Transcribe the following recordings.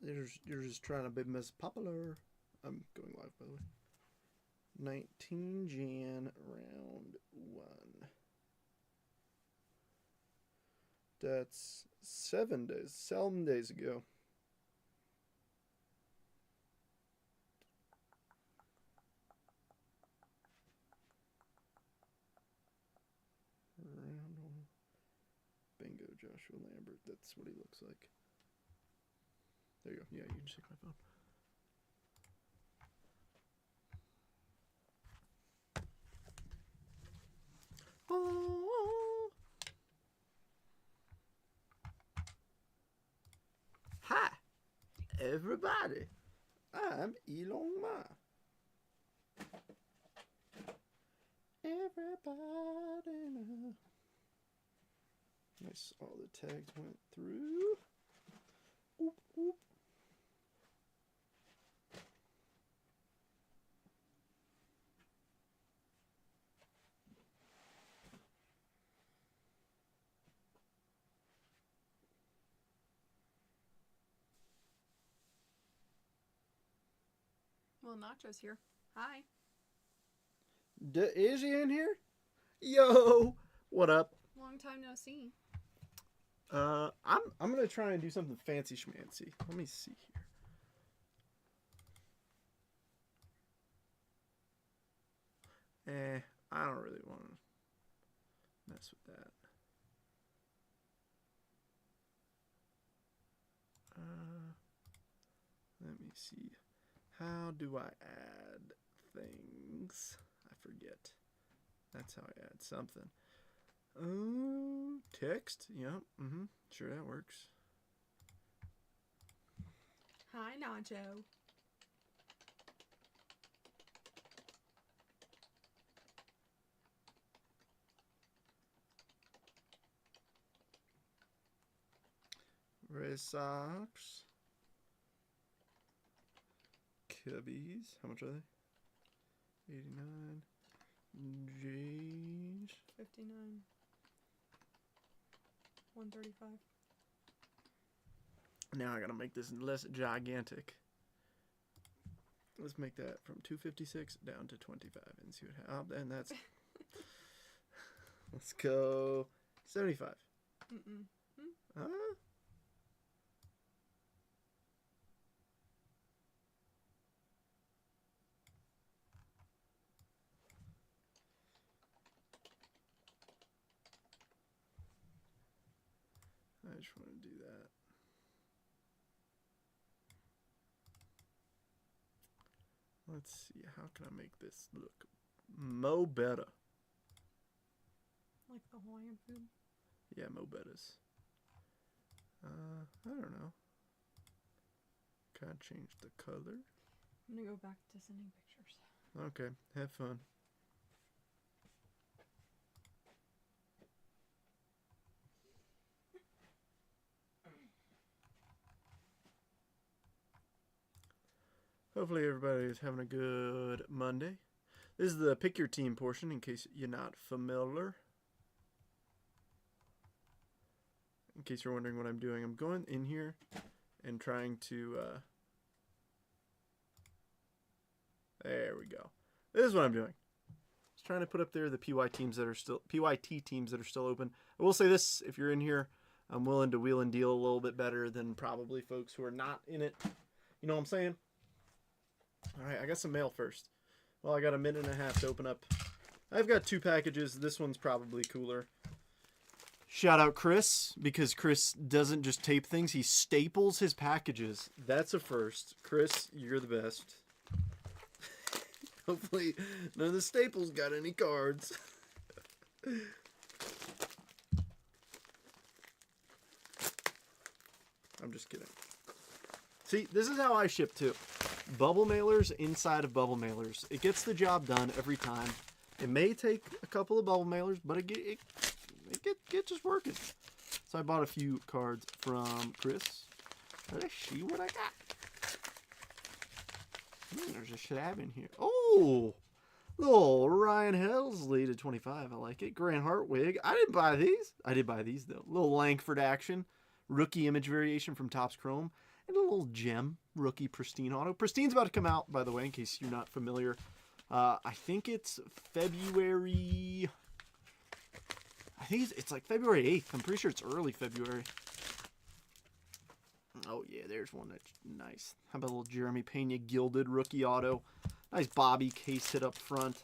You're just trying to be Miss Popular. I'm going live, by the way. 19 Jan, round 1. That's 7 days ago. Round 1. Bingo, Joshua Lambert. That's what he looks like. There you go. Yeah, you can check my phone. Oh. Hi, everybody. I'm Elon Ma. Everybody now. Nice. All the tags went through. Oop, oop. Well, Nacho's here. Hi. Is he in here? Yo, what up? Long time no see. I'm gonna try and do something fancy schmancy. Let me see here. I don't really want to mess with that. Let me see. How do I add things? I forget. That's how I add something. Text. Yep. Sure, that works. Hi, Nacho. Red Sox. Cubbies. How much are they? 89. Jays. 59. 135. Now I gotta make this less gigantic. Let's make that from 256 down to 25 and see what happens. And that's. Let's go 75. Huh? I just want to do that. Let's see, how can I make this look mo better? Like the Hawaiian food? Yeah, mo bettas. I don't know. Can I change the color? I'm gonna go back to sending pictures. Okay, have fun. Hopefully everybody is having a good Monday. This is the pick your team portion in case you're not familiar. In case you're wondering what I'm doing, I'm going in here and trying to there we go. This is what I'm doing. Just trying to put up there the PYT teams that are still open. I will say this, if you're in here, I'm willing to wheel and deal a little bit better than probably folks who are not in it. You know what I'm saying? Alright, I got some mail first. Well, I got a minute and a half to open up. I've got 2 packages. This one's probably cooler. Shout out Chris, because Chris doesn't just tape things, he staples his packages. That's a first. Chris, you're the best. Hopefully none of the staples got any cards. I'm just kidding. See, this is how I ship too. Bubble mailers inside of bubble mailers. It gets the job done every time. It may take a couple of bubble mailers, but it get just working. So I bought a few cards from Chris. Let's see what I got. There's a slab in here. Oh, little Ryan Helsley to 25. I like it. Grant Hartwig. I didn't buy these. I did buy these though. Little Langford action. Rookie image variation from Topps Chrome. And a little gem, rookie Pristine auto. Pristine's about to come out, by the way, in case you're not familiar. I think it's February... I think it's like February 8th. I'm pretty sure it's early February. Oh, yeah, there's one that's nice. How about a little Jeremy Pena gilded rookie auto? Nice Bobby case hit up front.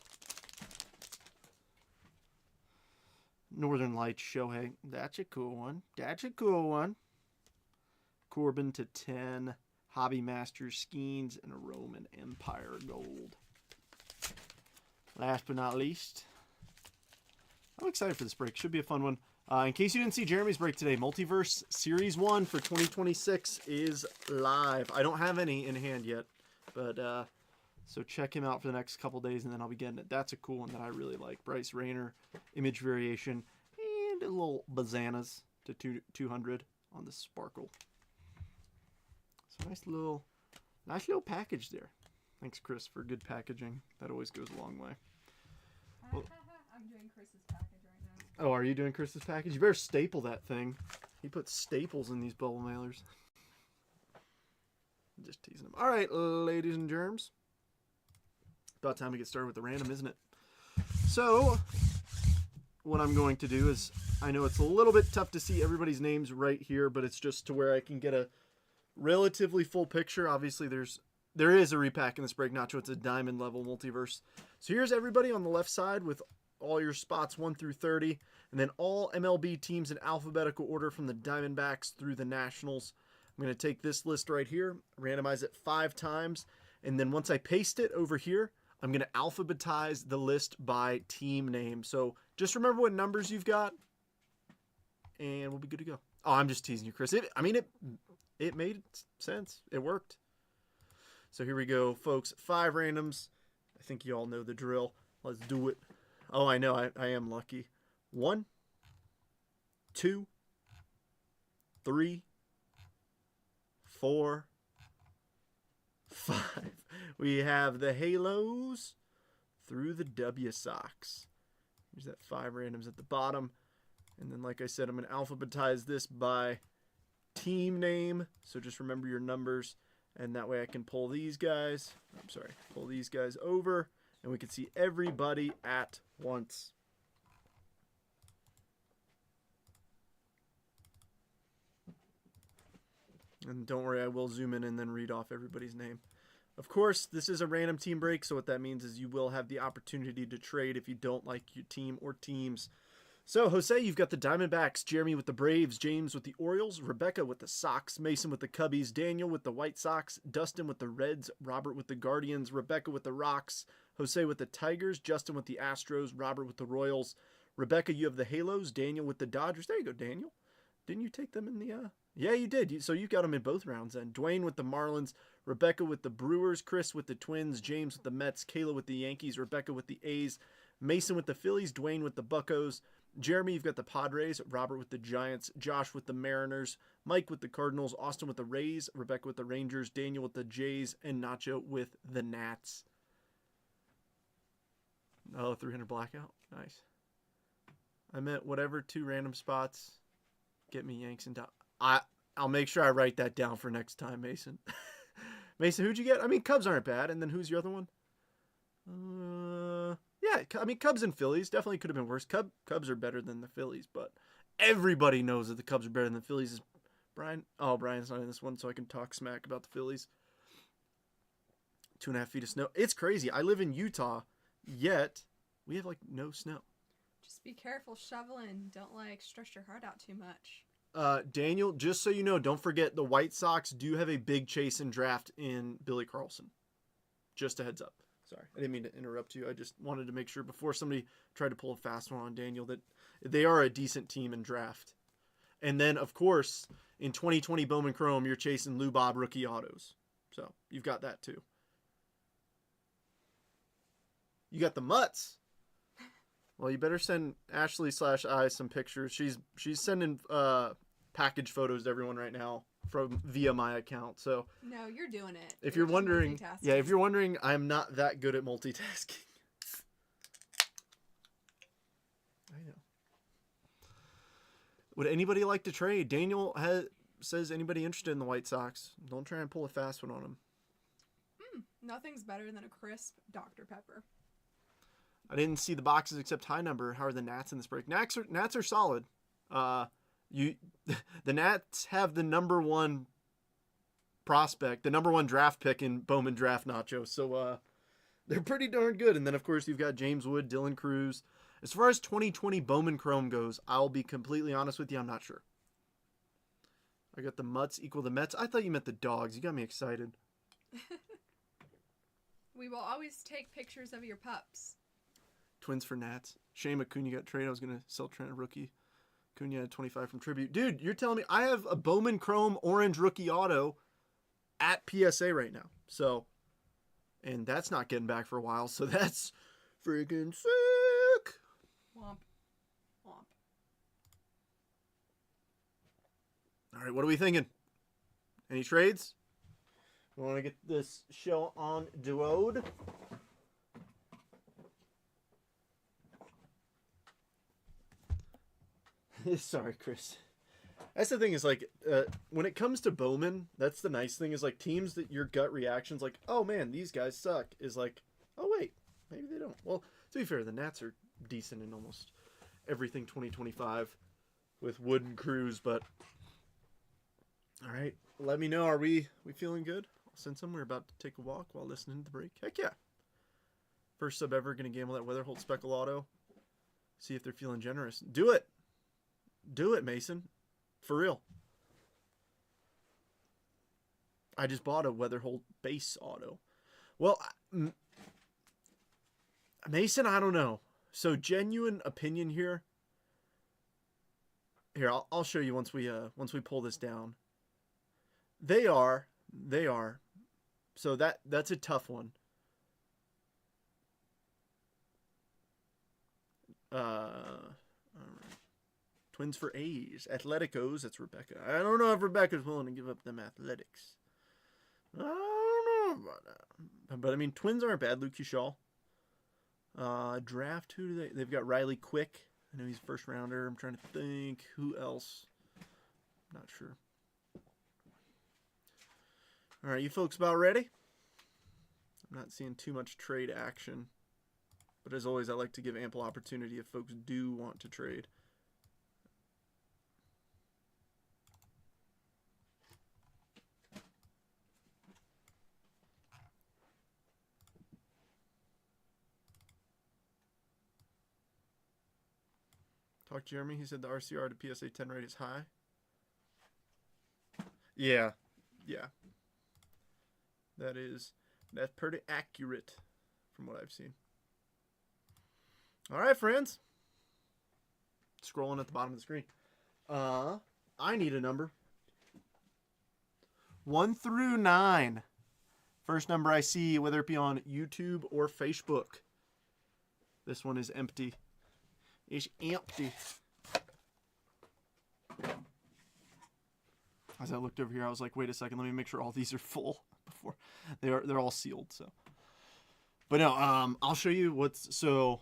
Northern Lights Shohei. That's a cool one. That's a cool one. Corbin to 10. Hobby Masters Skeens and a Roman Empire gold. Last but not least, I'm excited for this break. Should be a fun one. In case you didn't see Jeremy's break today, Multiverse Series 1 for 2026 is live. I don't have any in hand yet, but so check him out for the next couple days, and then I'll be getting it. That's a cool one that I really like. Bryce Rayner, image variation, and a little Bazanas to 200 on the Sparkle. So nice little package there. Thanks, Chris, for good packaging. That always goes a long way. Well, I'm doing Chris's package right now. oh, are you doing Chris's package? You better staple that thing. He puts staples in these bubble mailers. Just teasing him. All right, ladies and germs. About time to get started with the random, isn't it? So, what I'm going to do is, I know it's a little bit tough to see everybody's names right here, but it's just to where I can get a relatively full picture. Obviously, there is a repack in this break, Nacho. It's a diamond level multiverse. So here's everybody on the left side with all your spots 1 through 30, and then all MLB teams in alphabetical order from the Diamondbacks through the Nationals. I'm going to take this list right here, randomize it 5 times, and then once I paste it over here, I'm going to alphabetize the list by team name. So just remember what numbers you've got, and we'll be good to go. Oh, I'm just teasing you, Chris. It made sense. It worked. So here we go, folks. 5 randoms. I think you all know the drill. Let's do it. Oh, I know. I am lucky. 1, 2, 3, 4, 5. We have the Halos through the W Sox. There's that 5 randoms at the bottom. And then, like I said, I'm going to alphabetize this by team name. So just remember your numbers. And that way I can pull these guys. Pull these guys over. And we can see everybody at once. And don't worry, I will zoom in and then read off everybody's name. Of course, this is a random team break, so what that means is you will have the opportunity to trade if you don't like your team or teams. So, Jose, you've got the Diamondbacks, Jeremy with the Braves, James with the Orioles, Rebecca with the Sox, Mason with the Cubbies, Daniel with the White Sox, Dustin with the Reds, Robert with the Guardians, Rebecca with the Rocks, Jose with the Tigers, Justin with the Astros, Robert with the Royals, Rebecca, you have the Halos, Daniel with the Dodgers. There you go, Daniel. Didn't you take them in the... Yeah, you did. So you got them in both rounds then. Dwayne with the Marlins, Rebecca with the Brewers, Chris with the Twins, James with the Mets, Kayla with the Yankees, Rebecca with the A's, Mason with the Phillies, Dwayne with the Buccos, Jeremy, you've got the Padres, Robert with the Giants, Josh with the Mariners, Mike with the Cardinals, Austin with the Rays, Rebecca with the Rangers, Daniel with the Jays, and Nacho with the Nats. Oh, 300 blackout. Nice. I meant whatever 2 random spots get me Yanks and I'll make sure I write that down for next time, Mason. Mason, who'd you get? I mean, Cubs aren't bad. And then who's your other one? Yeah, I mean, Cubs and Phillies definitely could have been worse. Cubs are better than the Phillies, but everybody knows that the Cubs are better than the Phillies. Is Brian? Oh, Brian's not in this one, so I can talk smack about the Phillies. 2.5 feet of snow. It's crazy. I live in Utah, yet we have like no snow. Just be careful shoveling. Don't stress your heart out too much. Daniel, just so you know, don't forget the White Sox do have a big chase and draft in Billy Carlson. Just a heads up. Sorry, I didn't mean to interrupt you. I just wanted to make sure before somebody tried to pull a fast one on Daniel that they are a decent team in draft. And then, of course, in 2020 Bowman Chrome, you're chasing Lou Bob rookie autos. So you've got that too. You got the Mutts. Well, you better send Ashley/I some pictures. She's sending package photos to everyone right now via my account. So no, you're doing it. If you're wondering, I'm not that good at multitasking. I know. Would anybody like to trade? Daniel says anybody interested in the White Sox. Don't try and pull a fast one on them. Nothing's better than a crisp Dr. Pepper. I didn't see the boxes except high number. How are the Nats in this break? Nats are solid. The Nats have the number one prospect, the number one draft pick in Bowman Draft Nacho. So they're pretty darn good. And then, of course, you've got James Wood, Dylan Cruz. As far as 2020 Bowman Chrome goes, I'll be completely honest with you. I'm not sure. I got the Mutts equal the Mets. I thought you meant the Dogs. You got me excited. We will always take pictures of your pups. Twins for Nats. Shame Acuna got traded. I was going to sell Trent a rookie. Acuna had 25 from Tribute. Dude, you're telling me I have a Bowman Chrome orange rookie auto at PSA right now. So, and that's not getting back for a while. So that's freaking sick. Womp. Womp. All right, what are we thinking? Any trades? We want to get this show on Duode. Sorry, Chris. That's the thing is like when it comes to Bowman, that's the nice thing is like teams that your gut reaction's like, oh man, these guys suck, is like, oh wait, maybe they don't. Well, to be fair, the Nats are decent in almost everything 2025 with Wood and Cruz, but all right, let me know. Are we feeling good? I'll send some. We're about to take a walk while listening to the break. Heck yeah. First sub ever, gonna gamble that Weatherholt Speckle Auto. See if they're feeling generous. Do it. Do it, Mason. For real. I just bought a Weatherholt base auto. Well, Mason, I don't know. So genuine opinion here. Here, I'll show you once we pull this down. They are. So that's a tough one. All right. Twins for A's. Athleticos. That's Rebecca. I don't know if Rebecca's willing to give up them Athletics. I don't know about that. But I mean, Twins aren't bad. Luke Shaw. Draft. Who do they? They've got Riley Quick. I know he's a first rounder. I'm trying to think who else. Not sure. All right, you folks about ready? I'm not seeing too much trade action. But as always, I like to give ample opportunity if folks do want to trade. Talk to Jeremy. He said the RCR to PSA 10 rate is high. Yeah. That's pretty accurate from what I've seen. All right, friends. Scrolling at the bottom of the screen. I need a number. 1 through 9. First number I see, whether it be on YouTube or Facebook. This one is empty. It's empty. As I looked over here, I was like, wait a second, let me make sure all these are full before they're all sealed. So, but no, I'll show you what's so.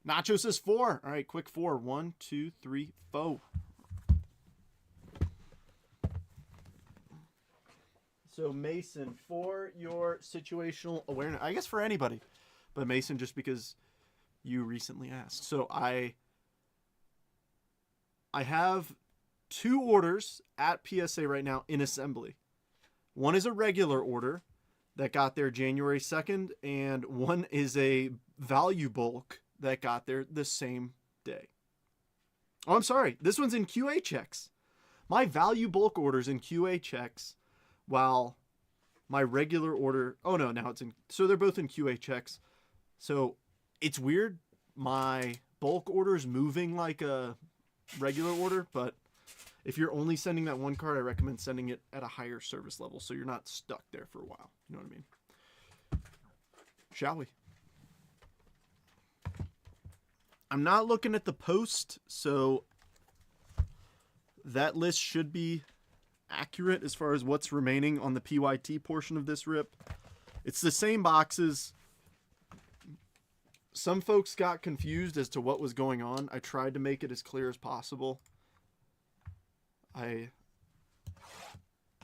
Nacho says 4. All right, quick 4. 1, 2, 3, 4. So Mason, for your situational awareness, I guess for anybody, but Mason, just because you recently asked. So I have 2 orders at PSA right now in assembly. One is a regular order that got there January 2nd, and one is a value bulk that got there the same day. Oh, I'm sorry. This one's in QA checks. My value bulk order's in QA checks, while my regular order... Oh, no, now it's in... So they're both in QA checks. So it's weird. My bulk order is moving like a regular order, but if you're only sending that one card, I recommend sending it at a higher service level so you're not stuck there for a while. You know what I mean? Shall we? I'm not looking at the post, so that list should be accurate as far as what's remaining on the PYT portion of this rip. It's the same boxes. Some folks got confused as to what was going on. I tried to make it as clear as possible.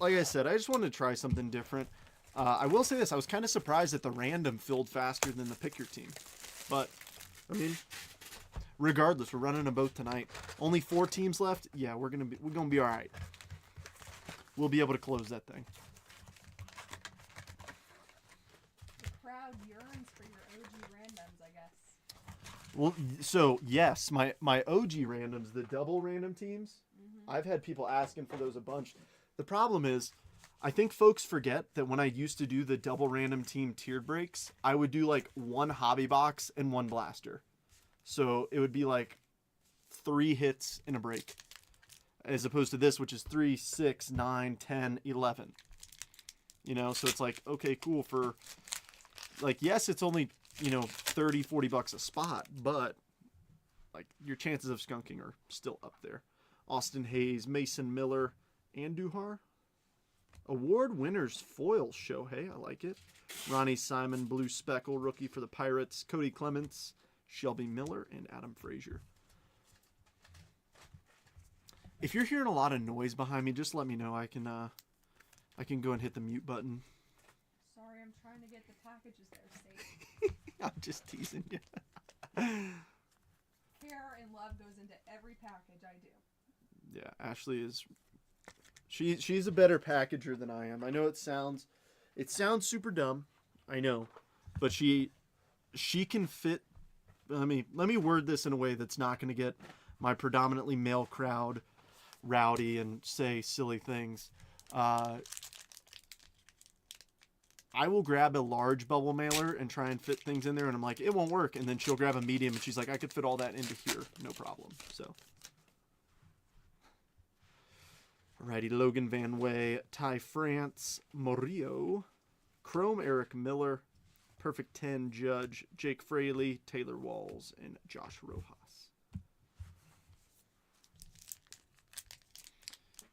like I said, I just wanted to try something different. I will say this. I was kind of surprised that the random filled faster than the pick your team. But, I mean, regardless, we're running them both tonight. Only 4 teams left. Yeah, we're gonna be all right. We'll be able to close that thing. The crowd yearns for your OG randoms, I guess. Well, so yes, my OG randoms, the double random teams, I've had people asking for those a bunch. The problem is, I think folks forget that when I used to do the double random team tiered breaks, I would do like 1 hobby box and 1 blaster. So it would be like 3 hits in a break, as opposed to this, which is 3, 6, 9, 10, 11. You know, so it's like, okay, cool for, like, yes, it's only, 30, 40 bucks a spot, but like your chances of skunking are still up there. Austin Hayes, Mason Miller, and Duhar. Award winners foil Shohei, I like it. Ronnie Simon, Blue Speckle, rookie for the Pirates. Cody Clements, Shelby Miller, and Adam Frazier. If you're hearing a lot of noise behind me, just let me know. I can go and hit the mute button. Sorry, I'm trying to get the packages there safe. I'm just teasing you. Care and love goes into every package I do. Yeah, Ashley is. She's a better packager than I am. I know it sounds super dumb. I know, but she can fit. Let me word this in a way that's not going to get my predominantly male crowd rowdy and say silly things. I will grab a large bubble mailer and try and fit things in there, and I'm like, it won't work. And then she'll grab a medium, and she's like, I could fit all that into here, no problem. So. Alrighty, Logan Van Way, Ty France, Murillo, Chrome Eric Miller, Perfect 10 Judge, Jake Fraley, Taylor Walls, and Josh Rojas.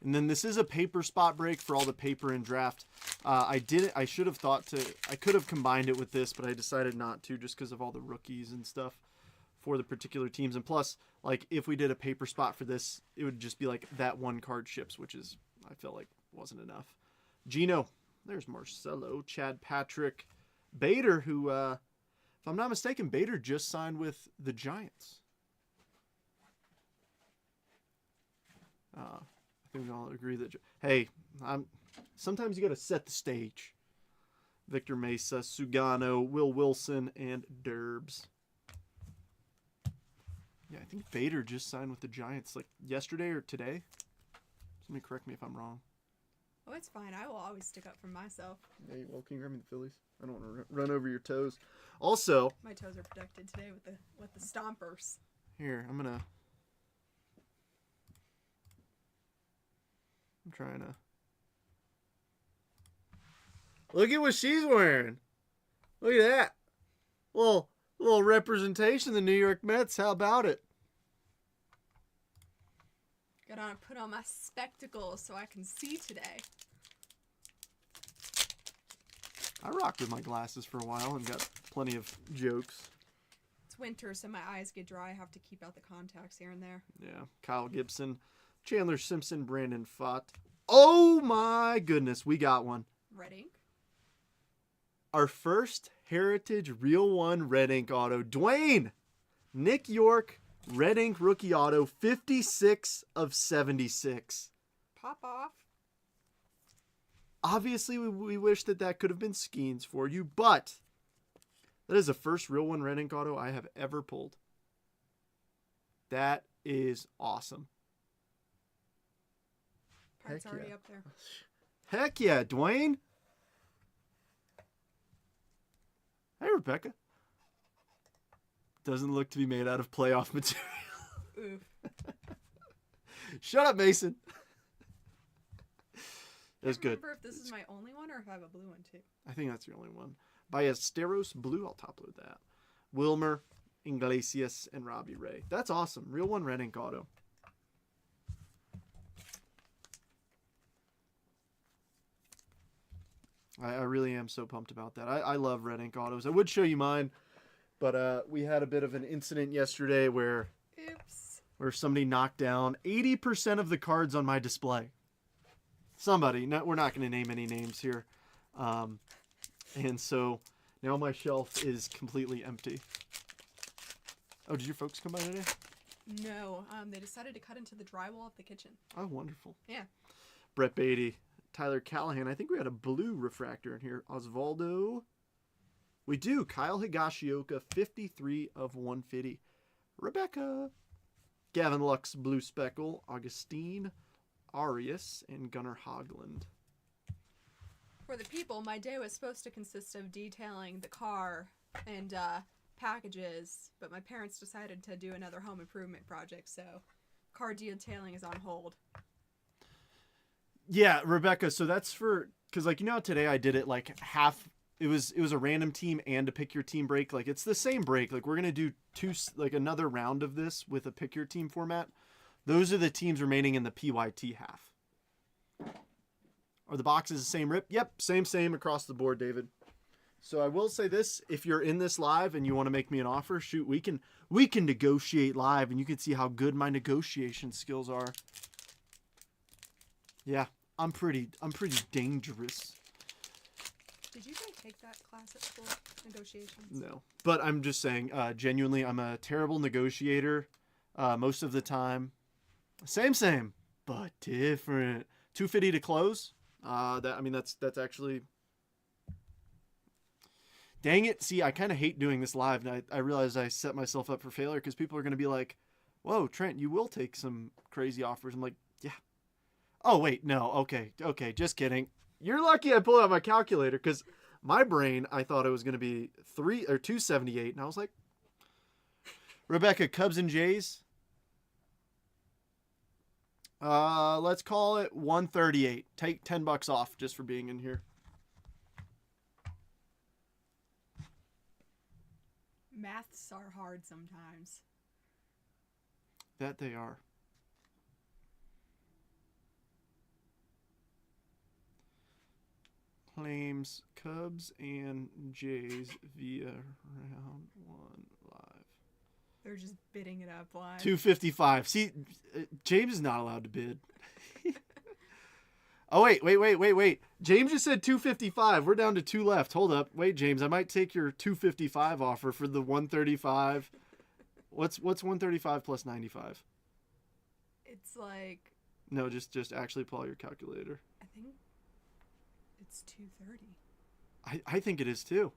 And then this is a paper spot break for all the paper and draft. I could have combined it with this, but I decided not to just because of all the rookies and stuff for the particular teams. And plus, like, if we did a paper spot for this, it would just be like that 1 card ships, which is, I felt like, wasn't enough. Gino, there's Marcelo, Chad Patrick, Bader, who, if I'm not mistaken, Bader just signed with the Giants. I think we all agree that, hey, sometimes you got to set the stage. Victor Mesa, Sugano, Will Wilson, and Derbs. Yeah, I think Bader just signed with the Giants like yesterday or today. Somebody correct me if I'm wrong. Oh, it's fine. I will always stick up for myself. Hey, well, can you grab me the Phillies? I don't want to run over your toes. Also, my toes are protected today with the stompers. Here, I'm trying to. Look at what she's wearing. Look at that. Little representation of the New York Mets. How about it? Gotta put on my spectacles so I can see today. I rocked with my glasses for a while and got plenty of jokes. It's winter, so my eyes get dry. I have to keep out the contacts here and there. Yeah. Kyle Gibson, Chandler Simpson, Brandon Fott. Oh my goodness, we got one. Red ink. Our first Heritage Real One Red Ink auto. Dwayne, Nick York, Red Ink rookie auto, 56 of 76. Pop off. Obviously, we wish that could have been Skeens for you, but that is the first Real One Red Ink auto I have ever pulled. That is awesome. Part's already up there. Heck yeah, Dwayne. Hey, Rebecca. Doesn't look to be made out of playoff material. Oof. Shut up, Mason. That's good. I remember if this is my only one or if I have a blue one too. I think that's the only one. Ballesteros Blue, I'll top load that. Wilmer, Iglesias, and Robbie Ray. That's awesome. Real One Red Ink auto. I really am so pumped about that. I love Red Ink autos. I would show you mine, but we had a bit of an incident yesterday where somebody knocked down 80% of the cards on my display. Somebody. No, we're not going to name any names here. And so now my shelf is completely empty. Oh, did your folks come by today? No, they decided to cut into the drywall of the kitchen. Oh, wonderful. Yeah. Brett Beatty, Tyler Callahan. I think we had a blue refractor in here. Osvaldo. We do. Kyle Higashioka, 53 of 150. Rebecca. Gavin Lux, blue speckle. Augustine Arias and Gunnar Hogland. For the people, my day was supposed to consist of detailing the car and packages, but my parents decided to do another home improvement project, so car detailing is on hold. Yeah, Rebecca, so that's for, because like, you know how today I did it like half, it was a random team and a pick your team break. Like, it's the same break. Like, we're going to do another round of this with a pick your team format. Those are the teams remaining in the PYT half. Are the boxes the same rip? Yep, same across the board, David. So I will say this, if you're in this live and you want to make me an offer, shoot, we can negotiate live and you can see how good my negotiation skills are. Yeah, I'm pretty dangerous. Did you guys take that class at school, negotiations? No, but I'm just saying, genuinely, I'm a terrible negotiator most of the time. Same, but different. 250 to close. That's actually. Dang it! See, I kind of hate doing this live, and I realize I set myself up for failure because people are going to be like, "Whoa, Trent, you will take some crazy offers." I'm like, "Yeah." Oh wait, no, okay, just kidding. You're lucky I pulled out my calculator because my brain, I thought it was going to be 278, and I was like, Rebecca, Cubs and Jays. Let's call it 138. Take $10 off just for being in here. Maths are hard sometimes. That they are. Claims Cubs and Jays via round 1 live. They're just bidding it up live. 255. See, James is not allowed to bid. Oh, wait. James just said 255. We're down to 2 left. Hold up. Wait, James, I might take your 255 offer for the 135. What's 135 plus 95? It's like... No, just actually pull out your calculator. I think it's 230. I think it is too.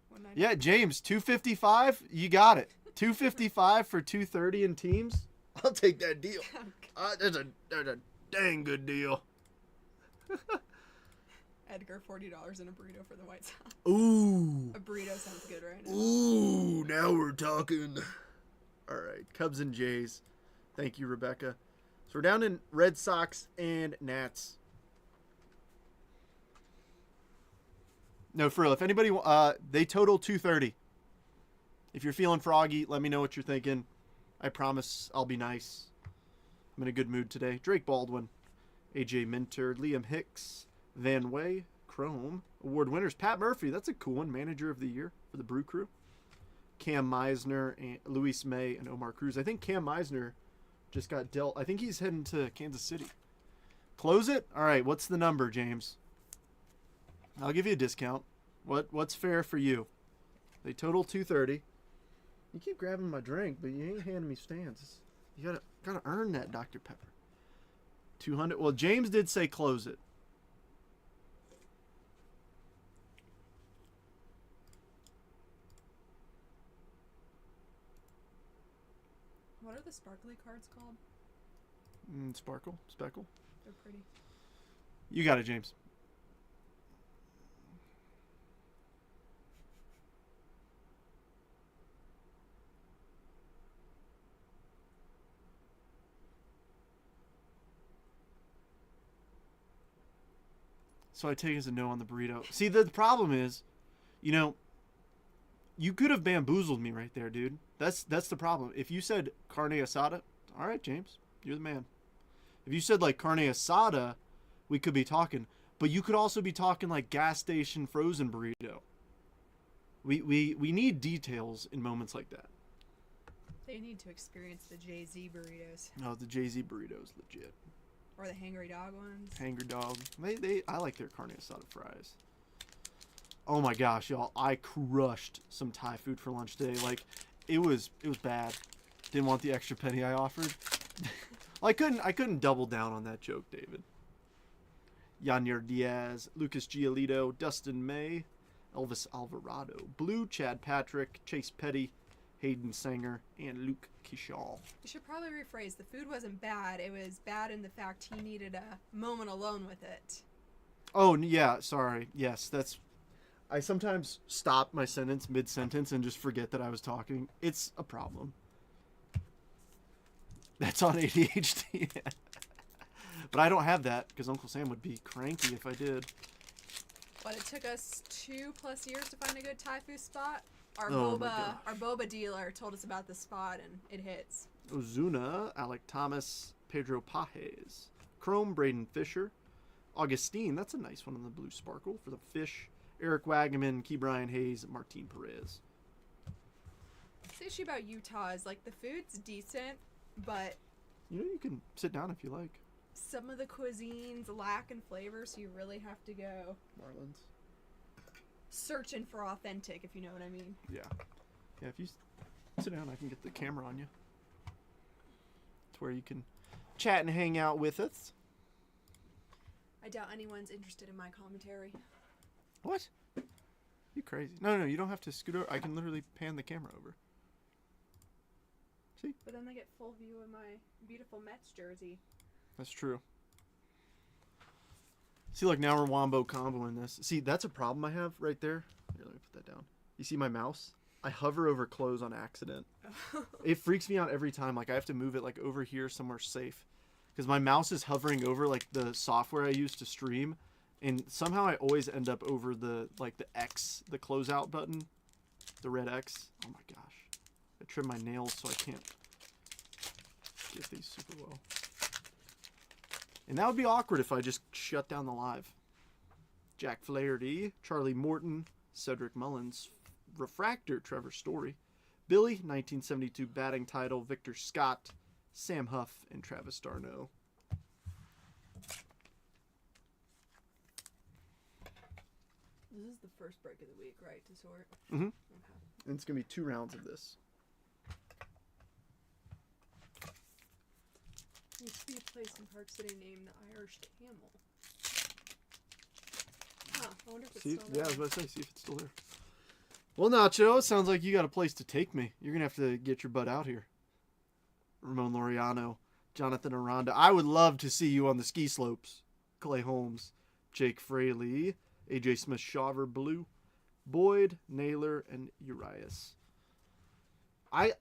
190. Yeah, James, 255. You got it. 255 for 230 in teams. I'll take that deal. That's a dang good deal. Edgar, $40 in a burrito for the White Sox. Ooh. A burrito sounds good right now. Ooh, now we're talking. All right, Cubs and Jays. Thank you, Rebecca. So we're down in Red Sox and Nats. No, for real. If anybody, they total 230. If you're feeling froggy, let me know what you're thinking. I promise I'll be nice. I'm in a good mood today. Drake Baldwin, AJ Minter, Liam Hicks, Van Way, Chrome. Award winners, Pat Murphy. That's a cool one. Manager of the year for the Brew Crew. Cam Meisner, and Luis May, and Omar Cruz. I think Cam Meisner just got dealt. I think he's heading to Kansas City. Close it? All right, what's the number, James? I'll give you a discount. What's fair for you? They total 230. You keep grabbing my drink, but you ain't handing me stands. You gotta earn that, Dr. Pepper. 200. Well, James did say close it. What are the sparkly cards called? Sparkle? Speckle? They're pretty. You got it, James. So I take it as a no on the burrito. See, the problem is, you could have bamboozled me right there, dude. That's the problem. If you said carne asada, all right, James, you're the man. If you said like carne asada, we could be talking. But you could also be talking like gas station frozen burrito. We need details in moments like that. They need to experience the Jay-Z burritos. No, the Jay-Z burrito is legit. Or the Hangry Dog ones. Hangry Dog. I like their carne asada fries. Oh my gosh, y'all! I crushed some Thai food for lunch today. Like, it was bad. Didn't want the extra penny I offered. I couldn't double down on that joke, David. Yanier Diaz, Lucas Giolito, Dustin May, Elvis Alvarado, Blue, Chad Patrick, Chase Petty, Hayden Sanger, and Luke Kishal. You should probably rephrase. The food wasn't bad. It was bad in the fact he needed a moment alone with it. Oh, yeah, sorry. Yes, I sometimes stop my sentence mid-sentence and just forget that I was talking. It's a problem. That's on ADHD. But I don't have that, because Uncle Sam would be cranky if I did. But it took us 2+ years to find a good Thai food spot. Our Oh my gosh. boba dealer told us about the spot, and it hits. Ozuna, Alec Thomas, Pedro Pajes, Chrome, Braden Fisher, Augustine, that's a nice one on the Blue Sparkle for the fish, Eric Wagaman, Key Brian Hayes, Martin Perez. The issue about Utah is, like, the food's decent, but You know, you can sit down if you like. some of the cuisines lack in flavor, so you really have to go Marlins. searching for authentic, if you know what I mean. Yeah. Yeah, if you sit down, I can get the camera on you. It's where you can chat and hang out with us. I doubt anyone's interested in my commentary. What? You crazy. No, you don't have to scoot over. I can literally pan the camera over. See? But then they get full view of my beautiful Mets jersey. That's true. See, look, now we're wombo comboing this. See, that's a problem I have right there. Here, let me put that down. You see my mouse? I hover over clothes on accident. It freaks me out every time. Like, I have to move it, like, over here somewhere safe. Because my mouse is hovering over, like, the software I use to stream. And somehow I always end up over the, like, the X, the closeout button. The red X. Oh, my gosh. I trim my nails so I can't get these super well. And that would be awkward if I just shut down the live. Jack Flaherty, Charlie Morton, Cedric Mullins, Refractor, Trevor Story, Billy, 1972 batting title, Victor Scott, Sam Huff, and Travis Darno. This is the first break of the week, right, to sort? Mm-hmm. Okay. And it's going to be 2 rounds of this. There used to be a place in Park City named the Irish Camel. Huh, I wonder if it's See, still yeah, there. I was about to say, see if it's still there. Well, Nacho, it sounds like you got a place to take me. You're going to have to get your butt out here. Ramon Laureano, Jonathan Aranda. I would love to see you on the ski slopes. Clay Holmes, Jake Fraley, AJ Smith-Shaver, Blue, Boyd, Naylor, and Urias. I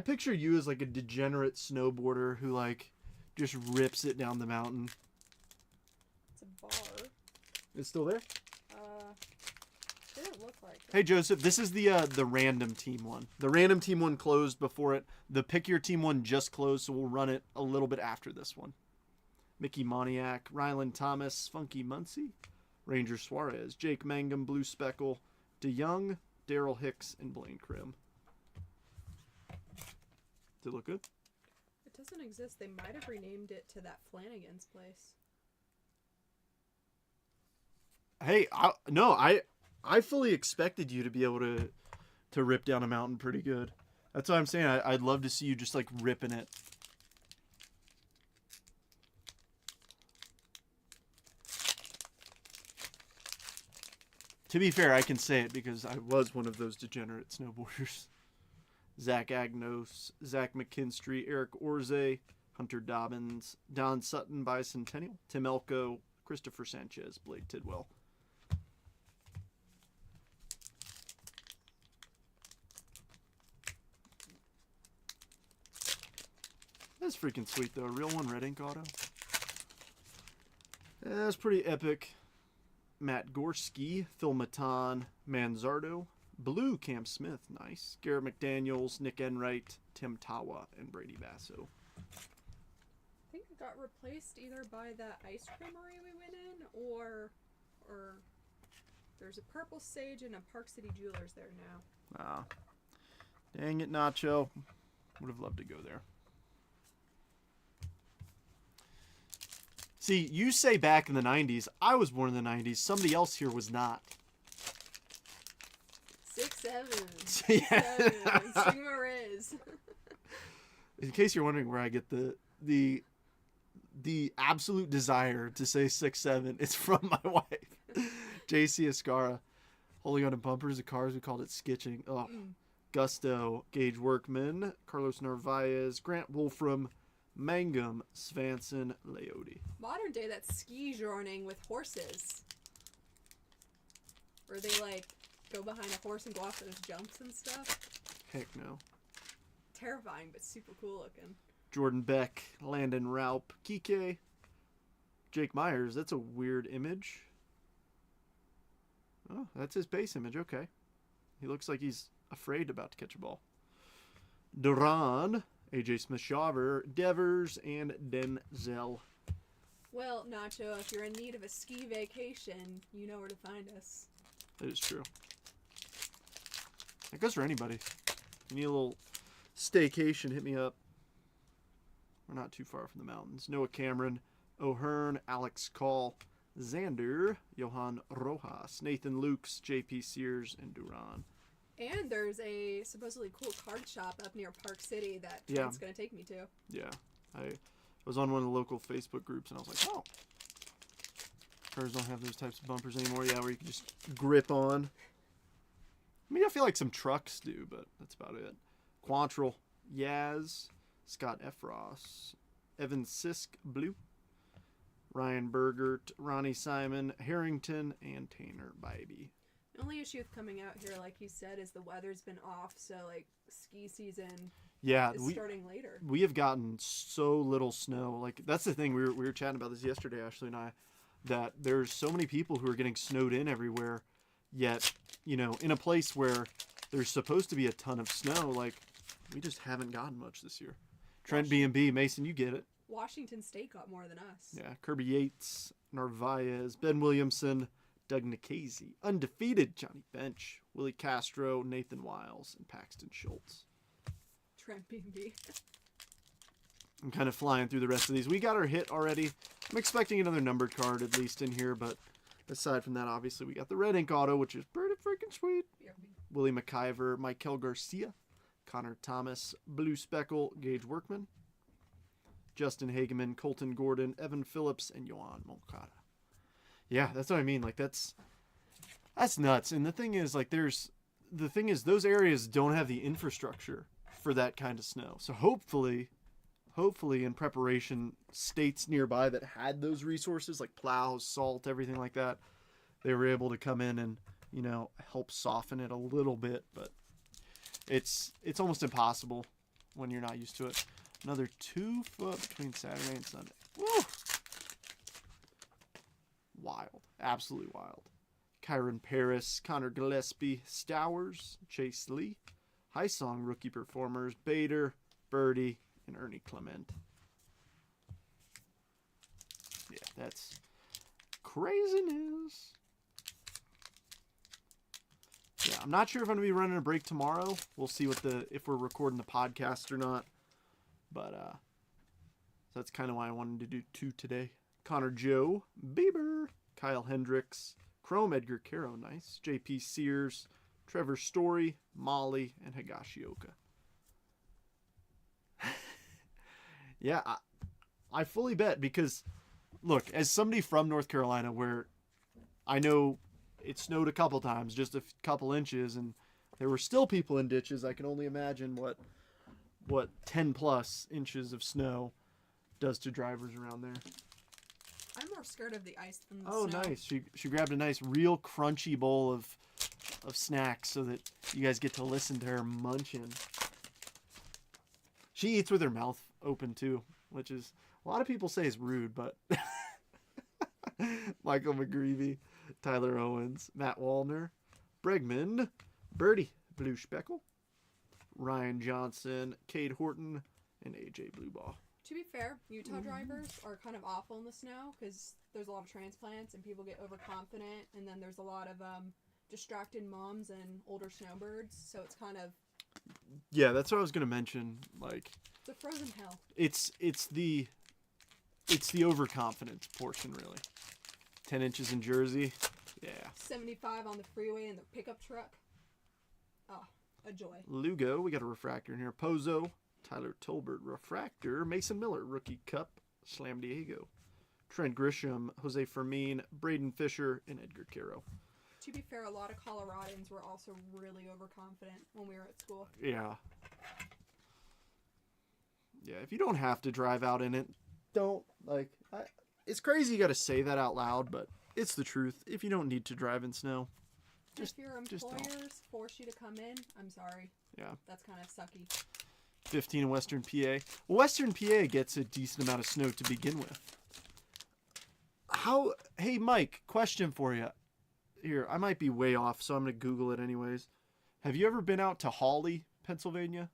picture you as like a degenerate snowboarder who like just rips it down the mountain. It's a bar. It's still there? Didn't look like it. Hey Joseph, this is the random team one. The random team one closed before it. The pick your team one just closed, so we'll run it a little bit after this one. Mickey Moniak, Ryland Thomas, Funky Muncie, Ranger Suarez, Jake Mangum, Blue Speckle, DeYoung, Daryl Hicks, and Blaine Krim. Does it look good? It doesn't exist. They might have renamed it to that Flanagan's place. Hey, I fully expected you to be able to rip down a mountain pretty good. That's what I'm saying. I'd love to see you just like ripping it. To be fair, I can say it because I was one of those degenerate snowboarders. Zach Agnos, Zach McKinstry, Eric Orze, Hunter Dobbins, Don Sutton, Bicentennial, Tim Elko, Christopher Sanchez, Blake Tidwell. That's freaking sweet though. A real one, red ink auto. That's pretty epic. Matt Gorski, Phil Matan, Manzardo, Blue Cam Smith, nice. Garrett McDaniels, Nick Enright, Tim Tawa, and Brady Basso. I think it got replaced either by that ice creamery we went in, or there's a Purple Sage and a Park City Jewelers there now. Ah, dang it, Nacho. Would have loved to go there. See, you say back in the 90s. I was born in the 90s. Somebody else here was not. 6'7". Yeah. 6'7". Sigma Riz. In case you're wondering where I get the absolute desire to say 6'7", it's from my wife, JC Escara, holding on to bumpers of cars. We called it skitching. Oh, Gusto, Gage Workman, Carlos Narvaez, Grant Wolfram, Mangum, Svanson, Leote. Modern day, that's ski journing with horses. Where they, like, go behind a horse and go off those jumps and stuff. Heck no. Terrifying, but super cool looking. Jordan Beck, Landon Raup, Kike, Jake Myers. That's a weird image. Oh, that's his base image. Okay. He looks like he's afraid about to catch a ball. Duran, AJ Smith-Shaver, Devers, and Denzel. Well, Nacho, if you're in need of a ski vacation, you know where to find us. That is true. That goes for anybody. If you need a little staycation, hit me up. We're not too far from the mountains. Noah Cameron, O'Hearn, Alex Call, Xander, Johan Rojas, Nathan Lukes, JP Sears, and Duran. And there's a supposedly cool card shop up near Park City that Yeah. Trent's going to take me to. Yeah. I was on one of the local Facebook groups, and I was like, oh. Cars don't have those types of bumpers anymore. Yeah, where you can just grip on. I mean, I feel like some trucks do, but that's about it. Quantrill, Yaz, Scott Efros, Evan Sisk, Blue, Ryan Bergert, Ronnie Simon, Harrington, and Tanner Bybee. The only issue with coming out here, like you said, is the weather's been off, so, like, ski season is starting later. We have gotten so little snow. Like, that's the thing. We were chatting about this yesterday, Ashley and I, that there's so many people who are getting snowed in everywhere, yet, you know, in a place where there's supposed to be a ton of snow, like, we just haven't gotten much this year. Trent B&B, Mason, you get it. Washington State got more than us. Yeah, Kirby Yates, Narvaez, Ben Williamson, Doug Nikhazy, undefeated Johnny Bench, Willie Castro, Nathan Wiles, and Paxton Schultz. Trent B&B. I'm kind of flying through the rest of these. We got our hit already. I'm expecting another numbered card at least in here, but aside from that, obviously, we got the red ink auto, which is pretty freaking sweet. Willie McIver, Michael Garcia, Connor Thomas, Blue Speckle, Gage Workman, Justin Hageman, Colton Gordon, Evan Phillips, and Yohan Moncada. Yeah, that's what I mean. Like, that's nuts. And the thing is, those areas don't have the infrastructure for that kind of snow. So hopefully in preparation, states nearby that had those resources, like plows, salt, everything like that, they were able to come in and, you know, help soften it a little bit. But it's almost impossible when you're not used to it. Another 2 foot between Saturday and Sunday. Woo! Wild. Absolutely wild. Kyron Paris, Connor Gillespie, Stowers, Chase Lee, High Song rookie performers, Bader, Birdie, and Ernie Clement. Yeah, that's crazy news. Yeah, I'm not sure if I'm going to be running a break tomorrow. We'll see if we're recording the podcast or not. But so that's kind of why I wanted to do 2 today. Connor Joe, Bieber, Kyle Hendricks, Chrome Edgar Caro, nice, JP Sears, Trevor Story, Molly, and Higashioka. Yeah, I fully bet because, look, as somebody from North Carolina where I know it snowed a couple times, just a couple inches, and there were still people in ditches, I can only imagine what 10 plus inches of snow does to drivers around there. I'm more scared of the ice than the snow. Oh, nice. She grabbed a nice, real crunchy bowl of snacks so that you guys get to listen to her munching. She eats with her mouth open, too, which is, a lot of people say is rude, but Michael McGreevy, Tyler Owens, Matt Wallner, Bregman, Birdie, Blue Speckle, Ryan Johnson, Cade Horton, and AJ Bluebaugh. To be fair, Utah drivers are kind of awful in the snow because there's a lot of transplants and people get overconfident, and then there's a lot of distracted moms and older snowbirds, so it's kind of... Yeah, that's what I was going to mention. Like, it's a frozen hell. It's the It's the overconfidence portion, really. 10 inches in Jersey. Yeah. 75 on the freeway in the pickup truck. Oh, a joy. Lugo, we got a refractor in here. Pozo, Tyler Tolbert, refractor. Mason Miller, rookie cup. Slam Diego. Trent Grisham, Jose Fermin, Braden Fisher, and Edgar Caro. To be fair, a lot of Coloradans were also really overconfident when we were at school. Yeah. Yeah, if you don't have to drive out in it, don't. Like, it's crazy you got to say that out loud, but it's the truth. If you don't need to drive in snow, if your employers force you to come in, I'm sorry. Yeah. That's kind of sucky. 15 in Western PA. Well, Western PA gets a decent amount of snow to begin with. Hey, Mike, question for you. Here, I might be way off, so I'm going to Google it anyways. Have you ever been out to Hawley, Pennsylvania?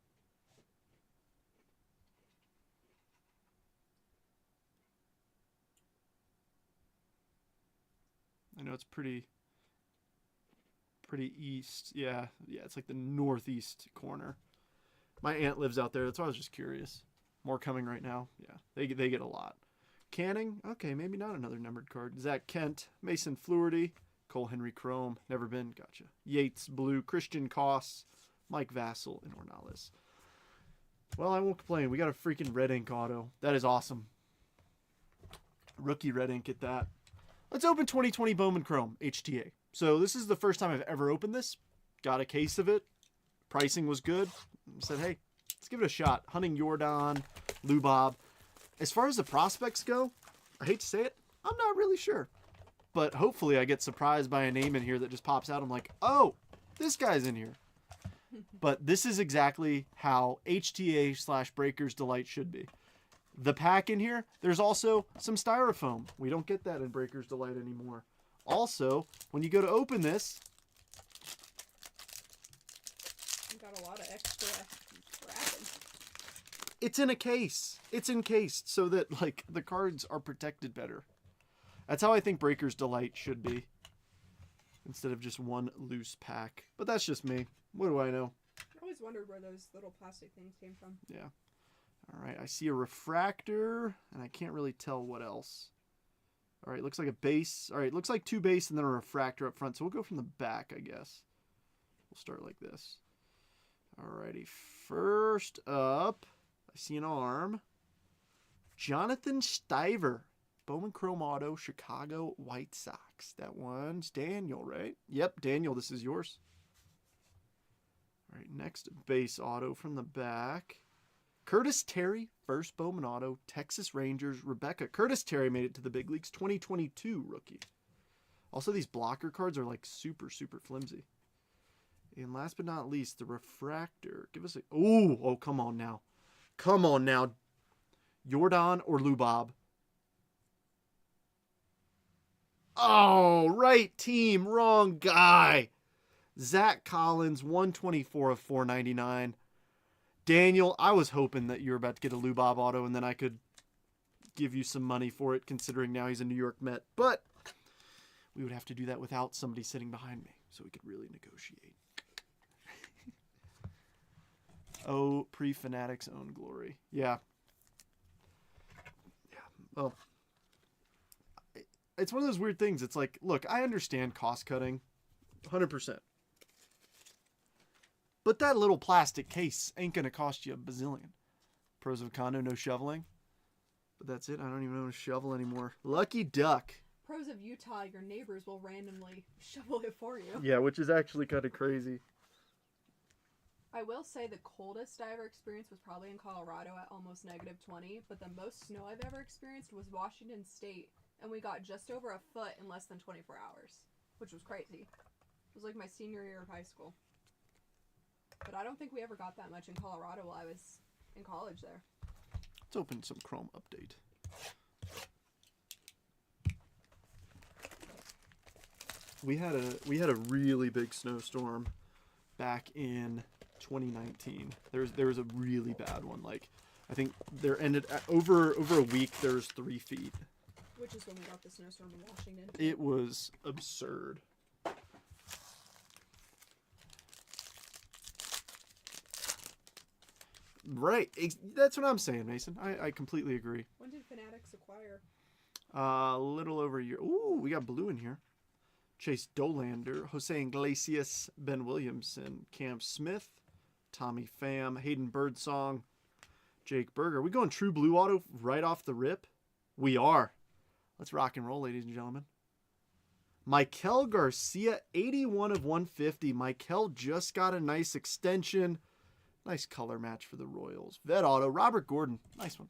I know it's pretty east. Yeah, it's like the northeast corner. My aunt lives out there. That's why I was just curious. More coming right now. Yeah, they get a lot. Canning, okay, maybe not another numbered card. Zach Kent, Mason Fluharty, Cole Henry Chrome, never been, gotcha. Yates Blue, Christian Koss, Mike Vassell, and Ornelas. Well, I won't complain. We got a freaking red ink auto. That is awesome. Rookie red ink at that. Let's open 2020 Bowman Chrome, HTA. So this is the first time I've ever opened this. Got a case of it. Pricing was good. Said, hey, let's give it a shot. Hunting Jordan, Lou Bob. As far as the prospects go, I hate to say it, I'm not really sure. But hopefully I get surprised by a name in here that just pops out. I'm like, oh, this guy's in here. But this is exactly how HTA/Breakers Delight should be. The pack in here, there's also some styrofoam. We don't get that in Breakers Delight anymore. Also, when you go to open this, You got a lot of extra wrapping. it's in a case. It's encased so that like the cards are protected better. That's how I think Breakers Delight should be. Instead of just one loose pack. But that's just me. What do I know? I always wondered where those little plastic things came from. Yeah. All right, I see a refractor, and I can't really tell what else. All right, looks like a base. All right, looks like two base and then a refractor up front. So we'll go from the back, I guess. We'll start like this. All righty, first up, I see an arm. Jonathan Stiver, Bowman Chrome Auto, Chicago White Sox. That one's Daniel, right? Yep, Daniel, this is yours. All right, next base auto from the back. Curtis Terry, first Bowman Auto, Texas Rangers, Rebecca. Curtis Terry made it to the big leagues, 2022 rookie. Also, these blocker cards are like super, super flimsy. And last but not least, the refractor. Give us a... Oh, come on now. Come on now. Jordan or Lou Bob? Oh, right team, wrong guy. Zach Collins, 124 of 499. Daniel, I was hoping that you were about to get a Lou Bob auto and then I could give you some money for it, considering now he's a New York Met. But we would have to do that without somebody sitting behind me, so we could really negotiate. Oh, pre-Fanatics' own glory. Yeah. Well, it's one of those weird things. It's like, look, I understand cost cutting, 100%. But that little plastic case ain't going to cost you a bazillion. Pros of condo, no shoveling. But that's it. I don't even own a shovel anymore. Lucky duck. Pros of Utah, your neighbors will randomly shovel it for you. Yeah, which is actually kind of crazy. I will say the coldest I ever experienced was probably in Colorado at almost -20, but the most snow I've ever experienced was Washington State, and we got just over a foot in less than 24 hours, which was crazy. It was like my senior year of high school. But I don't think we ever got that much in Colorado while I was in college there. Let's open some Chrome update. We had a really big snowstorm back in 2019. There was a really bad one. Like, I think there ended over a week. There was 3 feet. Which is when we got the snowstorm in Washington. It was absurd. Right. That's what I'm saying, Mason. I completely agree. When did Fanatics acquire? A little over a year. Ooh, we got blue in here. Chase Dolander, Jose Iglesias, Ben Williamson, Cam Smith, Tommy Pham, Hayden Birdsong, Jake Berger. We going true blue auto right off the rip? We are. Let's rock and roll, ladies and gentlemen. Mikel Garcia, 81 of 150. Mikel just got a nice extension. Nice color match for the Royals. Vet auto, Robert Gordon. Nice one.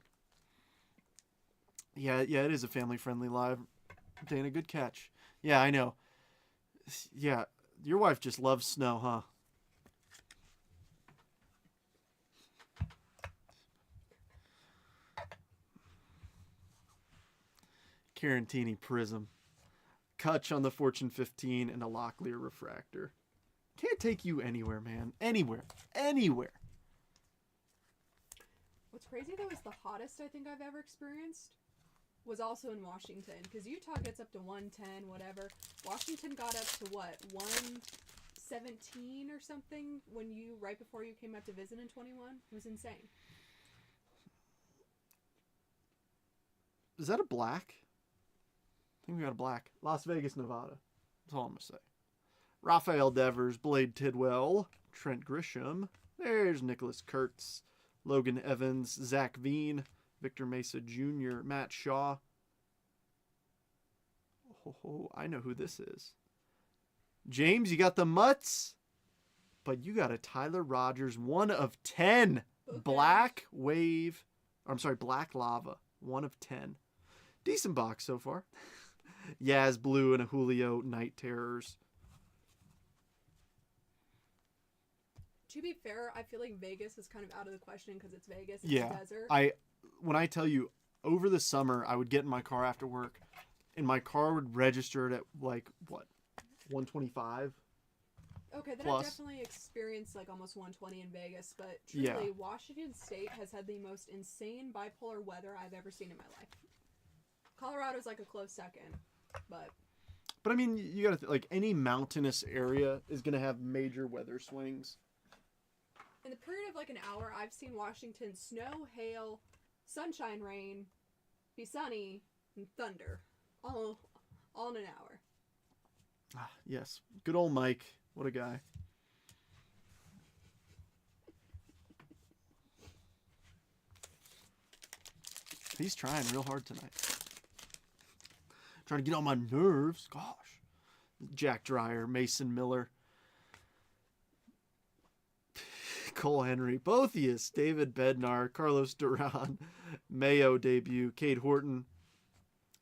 Yeah, it is a family-friendly live. Dana, good catch. Yeah, I know. Yeah, your wife just loves snow, huh? Carantini Prism. Kutch on the Fortune 15 and a Locklear Refractor. Can't take you anywhere, man. Anywhere. Anywhere. What's crazy, though, is the hottest I think I've ever experienced was also in Washington. Because Utah gets up to 110, whatever. Washington got up to, what, 117 or something right before you came out to visit in 21? It was insane. Is that a black? I think we got a black. Las Vegas, Nevada. That's all I'm going to say. Rafael Devers, Blade Tidwell, Trent Grisham. There's Nicholas Kurtz, Logan Evans, Zach Veen, Victor Mesa Jr., Matt Shaw. Oh, I know who this is. James, you got the Mutts, but you got a Tyler Rogers, 1 of 10. Okay. Black Lava, 1 of 10. Decent box so far. Yaz Blue and a Julio Night Terrors. To be fair, I feel like Vegas is kind of out of the question because it's Vegas. It's Yeah, a desert. when I tell you, over the summer, I would get in my car after work, and my car would register it at, like, what, 125? Okay, then plus. I've definitely experienced, like, almost 120 in Vegas, but truly, Yeah. Washington State has had the most insane bipolar weather I've ever seen in my life. Colorado's, like, a close second, but... But, I mean, you gotta like, any mountainous area is gonna have major weather swings. In the period of, like, an hour, I've seen Washington snow, hail, sunshine, rain, be sunny, and thunder. All in an hour. Ah, yes. Good old Mike. What a guy. He's trying real hard tonight. Trying to get on my nerves. Gosh. Jack Dreyer, Mason Miller, Cole Henry, Botheus, David Bednar, Carlos Duran, Mayo debut, Cade Horton,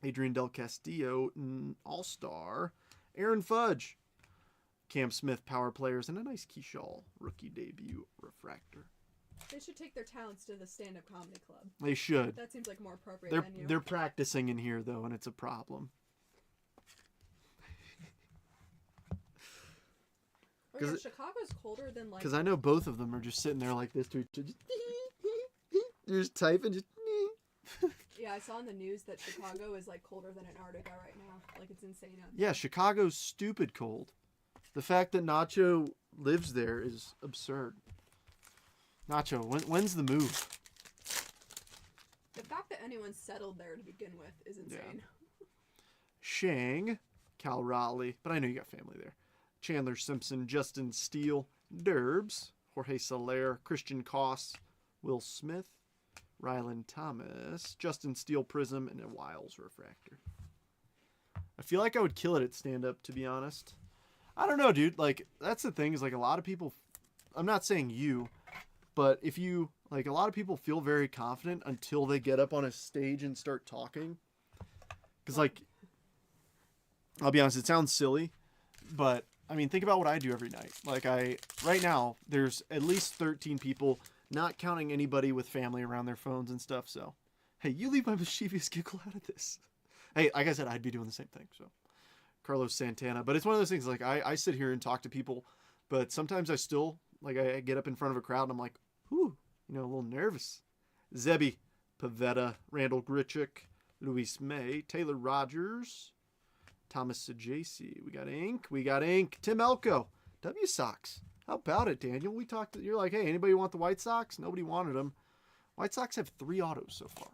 Adrian Del Castillo, All-Star, Aaron Fudge, Cam Smith, power players, and a nice Keyshaw rookie debut refractor. They should take their talents to the stand-up comedy club. They should. That seems like a more appropriate venue. They're practicing in here, though, and it's a problem. Oh, yeah, Chicago's colder than, like... Because I know both of them are just sitting there like this to each other. You're just typing, just... Yeah, I saw in the news that Chicago is, like, colder than Antarctica right now. Like, it's insane out there. Yeah, Chicago's stupid cold. The fact that Nacho lives there is absurd. Nacho, when's the move? The fact that anyone settled there to begin with is insane. Yeah. Shang, Cal Raleigh, but I know you got family there. Chandler Simpson, Justin Steele, Derbs, Jorge Soler, Christian Koss, Will Smith, Rylan Thomas, Justin Steele Prism, and a Wiles Refractor. I feel like I would kill it at stand-up, to be honest. I don't know, dude. Like, that's the thing, is like a lot of people, I'm not saying you, but if you, like, a lot of people feel very confident until they get up on a stage and start talking. Because, like, I'll be honest, it sounds silly, but, I mean, think about what I do every night. Like, right now, there's at least 13 people, not counting anybody with family around their phones and stuff, so, hey, you leave my mischievous giggle out of this. Hey, like I said, I'd be doing the same thing, so. Carlos Santana. But it's one of those things, like, I sit here and talk to people, but sometimes I still, like, I get up in front of a crowd and I'm like, whew, you know, a little nervous. Zebby, Pavetta, Randall Grichuk, Luis May, Taylor Rogers, Thomas Sajaci. We got ink. Tim Elko. W Sox. How about it, Daniel? We talked. You're like, hey, anybody want the White Sox? Nobody wanted them. White Sox have 3 autos so far.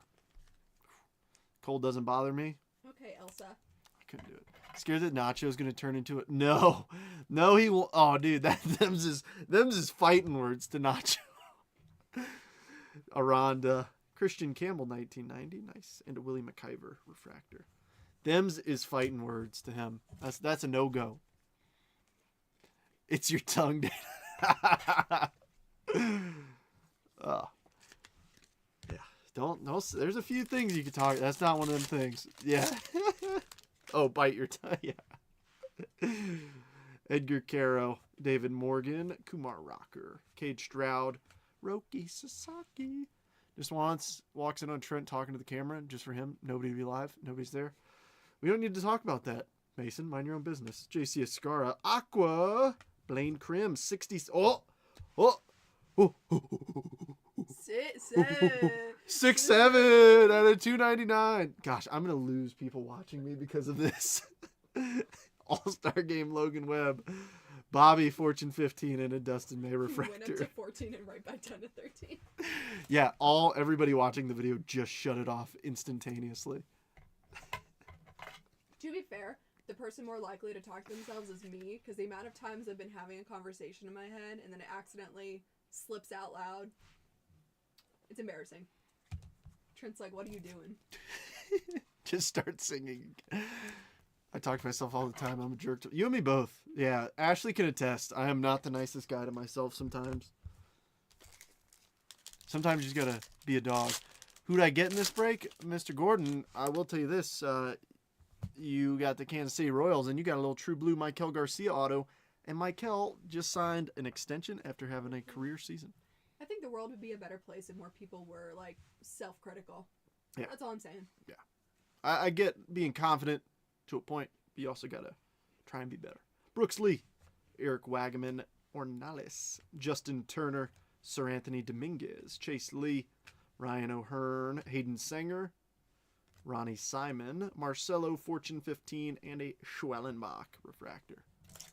Cold doesn't bother me. Okay, Elsa. I couldn't do it. Scared that Nacho's gonna turn into it. No, he won't. Oh, dude, them's is fighting words to Nacho. Aranda, Christian Campbell, 1990, nice, and a Willie McIver refractor. Them's is fighting words to him. That's a no go. It's your tongue, Dana. Yeah. Don't. There's a few things you can talk. That's not one of them things. Yeah. Oh, bite your tongue. Yeah. Edgar Caro, David Morgan, Kumar Rocker, Cade Stroud, Roki Sasaki. Just once walks in on Trent talking to the camera, just for him. Nobody to be live. Nobody's there. We don't need to talk about that. Mason, mind your own business. JC Escara, Aqua, Blaine Krim, 60. Oh. 6-7 out of 299. Gosh, I'm gonna lose people watching me because of this. All-Star Game, Logan Webb, Bobby, Fortune 15, and a Dustin May refractor. Went up to 14 and right back down to 13. Yeah, everybody watching the video just shut it off instantaneously. To be fair, the person more likely to talk to themselves is me, because the amount of times I've been having a conversation in my head and then it accidentally slips out loud. It's embarrassing. Trent's like, what are you doing? Just start singing. I talk to myself all the time. I'm a jerk. You and me both. Yeah, Ashley can attest. I am not the nicest guy to myself sometimes. Sometimes you just gotta be a dog. Who'd I get in this break? Mr. Gordon, I will tell you this. You got the Kansas City Royals, and you got a little True Blue Maikel Garcia auto. And Maikel just signed an extension after having a career season. I think the world would be a better place if more people were, like, self-critical. Yeah. That's all I'm saying. Yeah. I get being confident to a point, but you also got to try and be better. Brooks Lee, Eric Wagaman, Ornales, Justin Turner, Sir Anthony Dominguez, Chase Lee, Ryan O'Hearn, Hayden Sanger, Ronnie Simon, Marcelo Fortune 15, and a Schwellenbach refractor.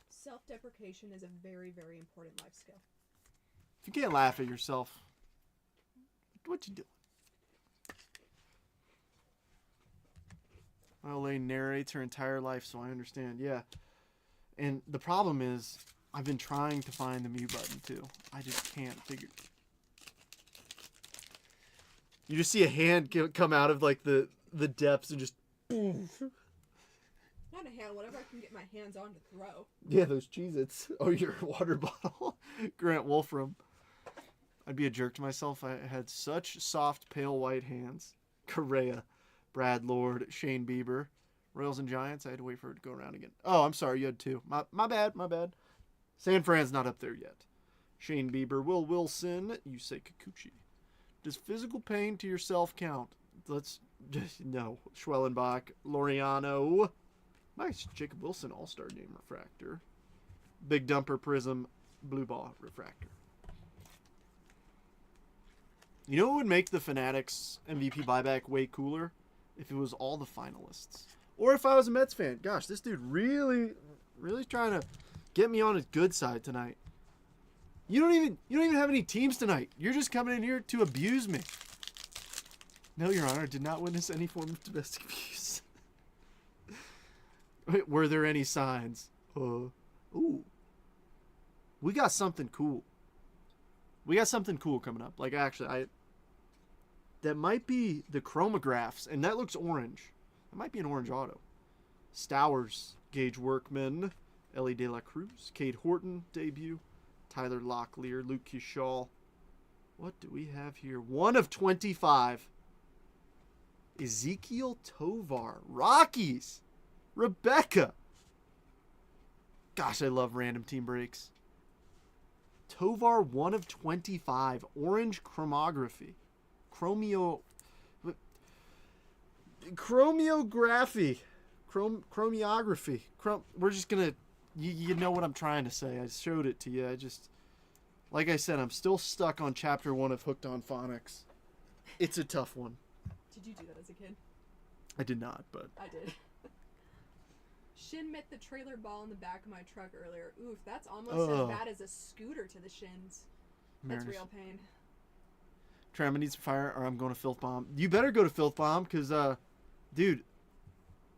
Self-deprecation is a very, very important life skill. If you can't laugh at yourself, what you doing? Well, Elaine narrates her entire life, so I understand. Yeah. And the problem is, I've been trying to find the mute button, too. I just can't figure. You just see a hand come out of, like, the depths and just... Not a hand, whatever I can get my hands on to throw. Yeah, those Cheez-Its. Oh, your water bottle. Grant Wolfram. I'd be a jerk to myself. I had such soft, pale white hands. Correa, Brad Lord, Shane Bieber. Royals and Giants. I had to wait for it to go around again. Oh, I'm sorry. You had 2. My bad. San Fran's not up there yet. Shane Bieber, Will Wilson, Yusei Kikuchi. Does physical pain to yourself count? Let's just, no. Schwellenbach, Loriano. Nice. Jacob Wilson, All-Star Game refractor. Big Dumper Prism, Blue Ball refractor. You know what would make the Fanatics MVP buyback way cooler? If it was all the finalists. Or if I was a Mets fan. Gosh, this dude really trying to get me on his good side tonight. You don't even have any teams tonight. You're just coming in here to abuse me. No, Your Honor, I did not witness any form of domestic abuse. Wait, were there any signs? Ooh. We got something cool. We got something cool coming up. Like, actually, that might be the chromographs, and that looks orange. That might be an orange auto. Stowers, Gage Workman, Ellie De La Cruz, Cade Horton, debut, Tyler Locklear, Luke Kishal. What do we have here? 1 of 25. Ezekiel Tovar, Rockies, Rebecca. Gosh, I love random team breaks. Tovar, 1 of 25. Orange chromography. Chromiography. We're just going to... You know what I'm trying to say. I showed it to you. Like I said, I'm still stuck on chapter 1 of Hooked on Phonics. It's a tough one. Did you do that as a kid? I did not, but... I did. Shin met the trailer ball in the back of my truck earlier. Oof, that's almost as bad as a scooter to the shins. That's real pain. Tram needs fire, or I'm going to Filth Bomb. You better go to Filth Bomb, because, dude,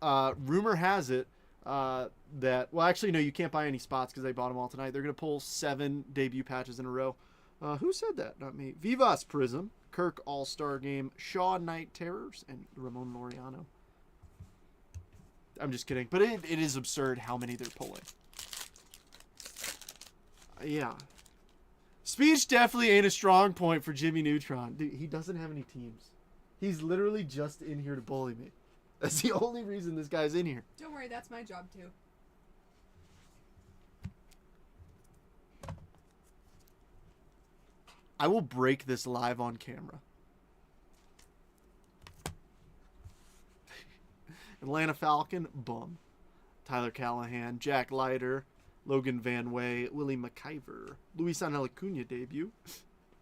rumor has it that... Well, actually, no, you can't buy any spots because they bought them all tonight. They're going to pull 7 debut patches in a row. Who said that? Not me. Vivas Prism, Kirk All-Star Game, Shaw Night Terrors, and Ramon Laureano. I'm just kidding. But it is absurd how many they're pulling. Yeah. Speech definitely ain't a strong point for Jimmy Neutron. Dude, he doesn't have any teams. He's literally just in here to bully me. That's the only reason this guy's in here. Don't worry, that's my job too. I will break this live on camera. Atlanta Falcon, bum. Tyler Callahan, Jack Leiter, Logan Van Way, Willie McIver, Luis Angel Acuna debut,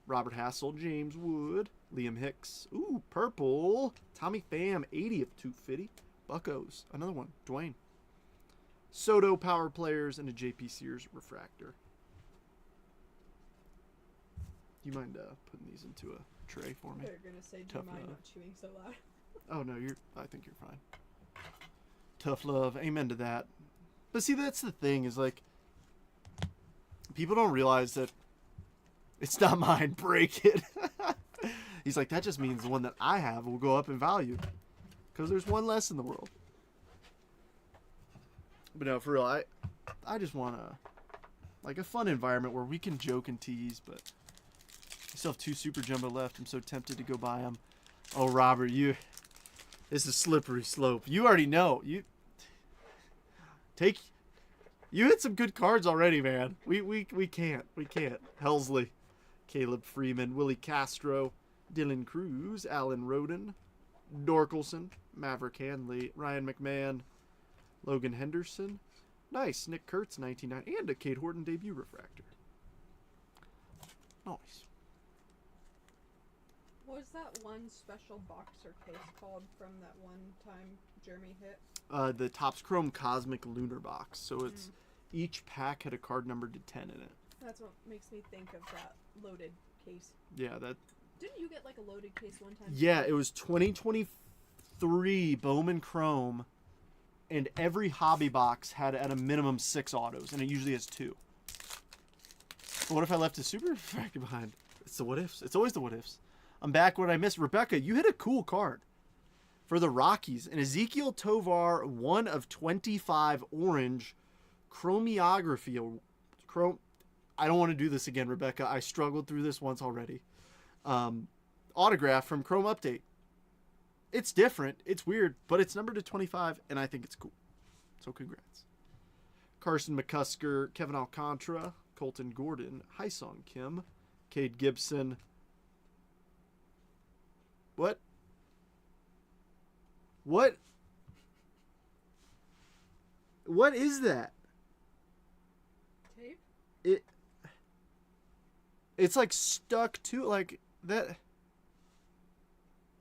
Robert Hassel, James Wood, Liam Hicks, ooh, purple, Tommy Pham, 80 of 250, Buccos, another one, Dwayne, Soto power players, and a JP Sears refractor. You mind putting these into a tray for me? They're gonna say, do you mind not chewing so loud? Oh no, I think you're fine. Tough love, amen to that. But see, that's the thing, is like, people don't realize that it's not mine, break it. He's like, that just means the one that I have will go up in value. Because there's one less in the world. But no, for real, I just want a fun environment where we can joke and tease, but I still have 2 Super Jumbo left. I'm so tempted to go buy them. Oh, Robert, it's a slippery slope. You already know. You hit some good cards already, man. We can't. Helsley, Caleb Freeman, Willie Castro, Dylan Cruz, Alan Roden, Dorkelson, Maverick Hanley, Ryan McMahon, Logan Henderson. Nice. Nick Kurtz, 1990, and a Cade Horton debut refractor. Nice. What was that one special boxer case called from that one time Jeremy hit? The Topps Chrome Cosmic Lunar Box. So it's each pack had a card numbered to 10 in it. That's what makes me think of that loaded case. Yeah, that... Didn't you get like a loaded case one time? Yeah, it was 2023 Bowman Chrome, and every hobby box had at a minimum 6 autos, and it usually has 2. But what if I left a super refractor behind? It's the what ifs. It's always the what ifs. I'm back. What I missed. Rebecca, you hit a cool card for the Rockies. An Ezekiel Tovar 1 of 25 orange chromeography. I don't want to do this again, Rebecca. I struggled through this once already. Autograph from Chrome Update. It's different. It's weird, but it's numbered to 25, and I think it's cool. So congrats. Carson McCusker, Kevin Alcantara, Colton Gordon, Hyesung Kim, Cade Gibson. What? What is that? Tape? It's like stuck to like that.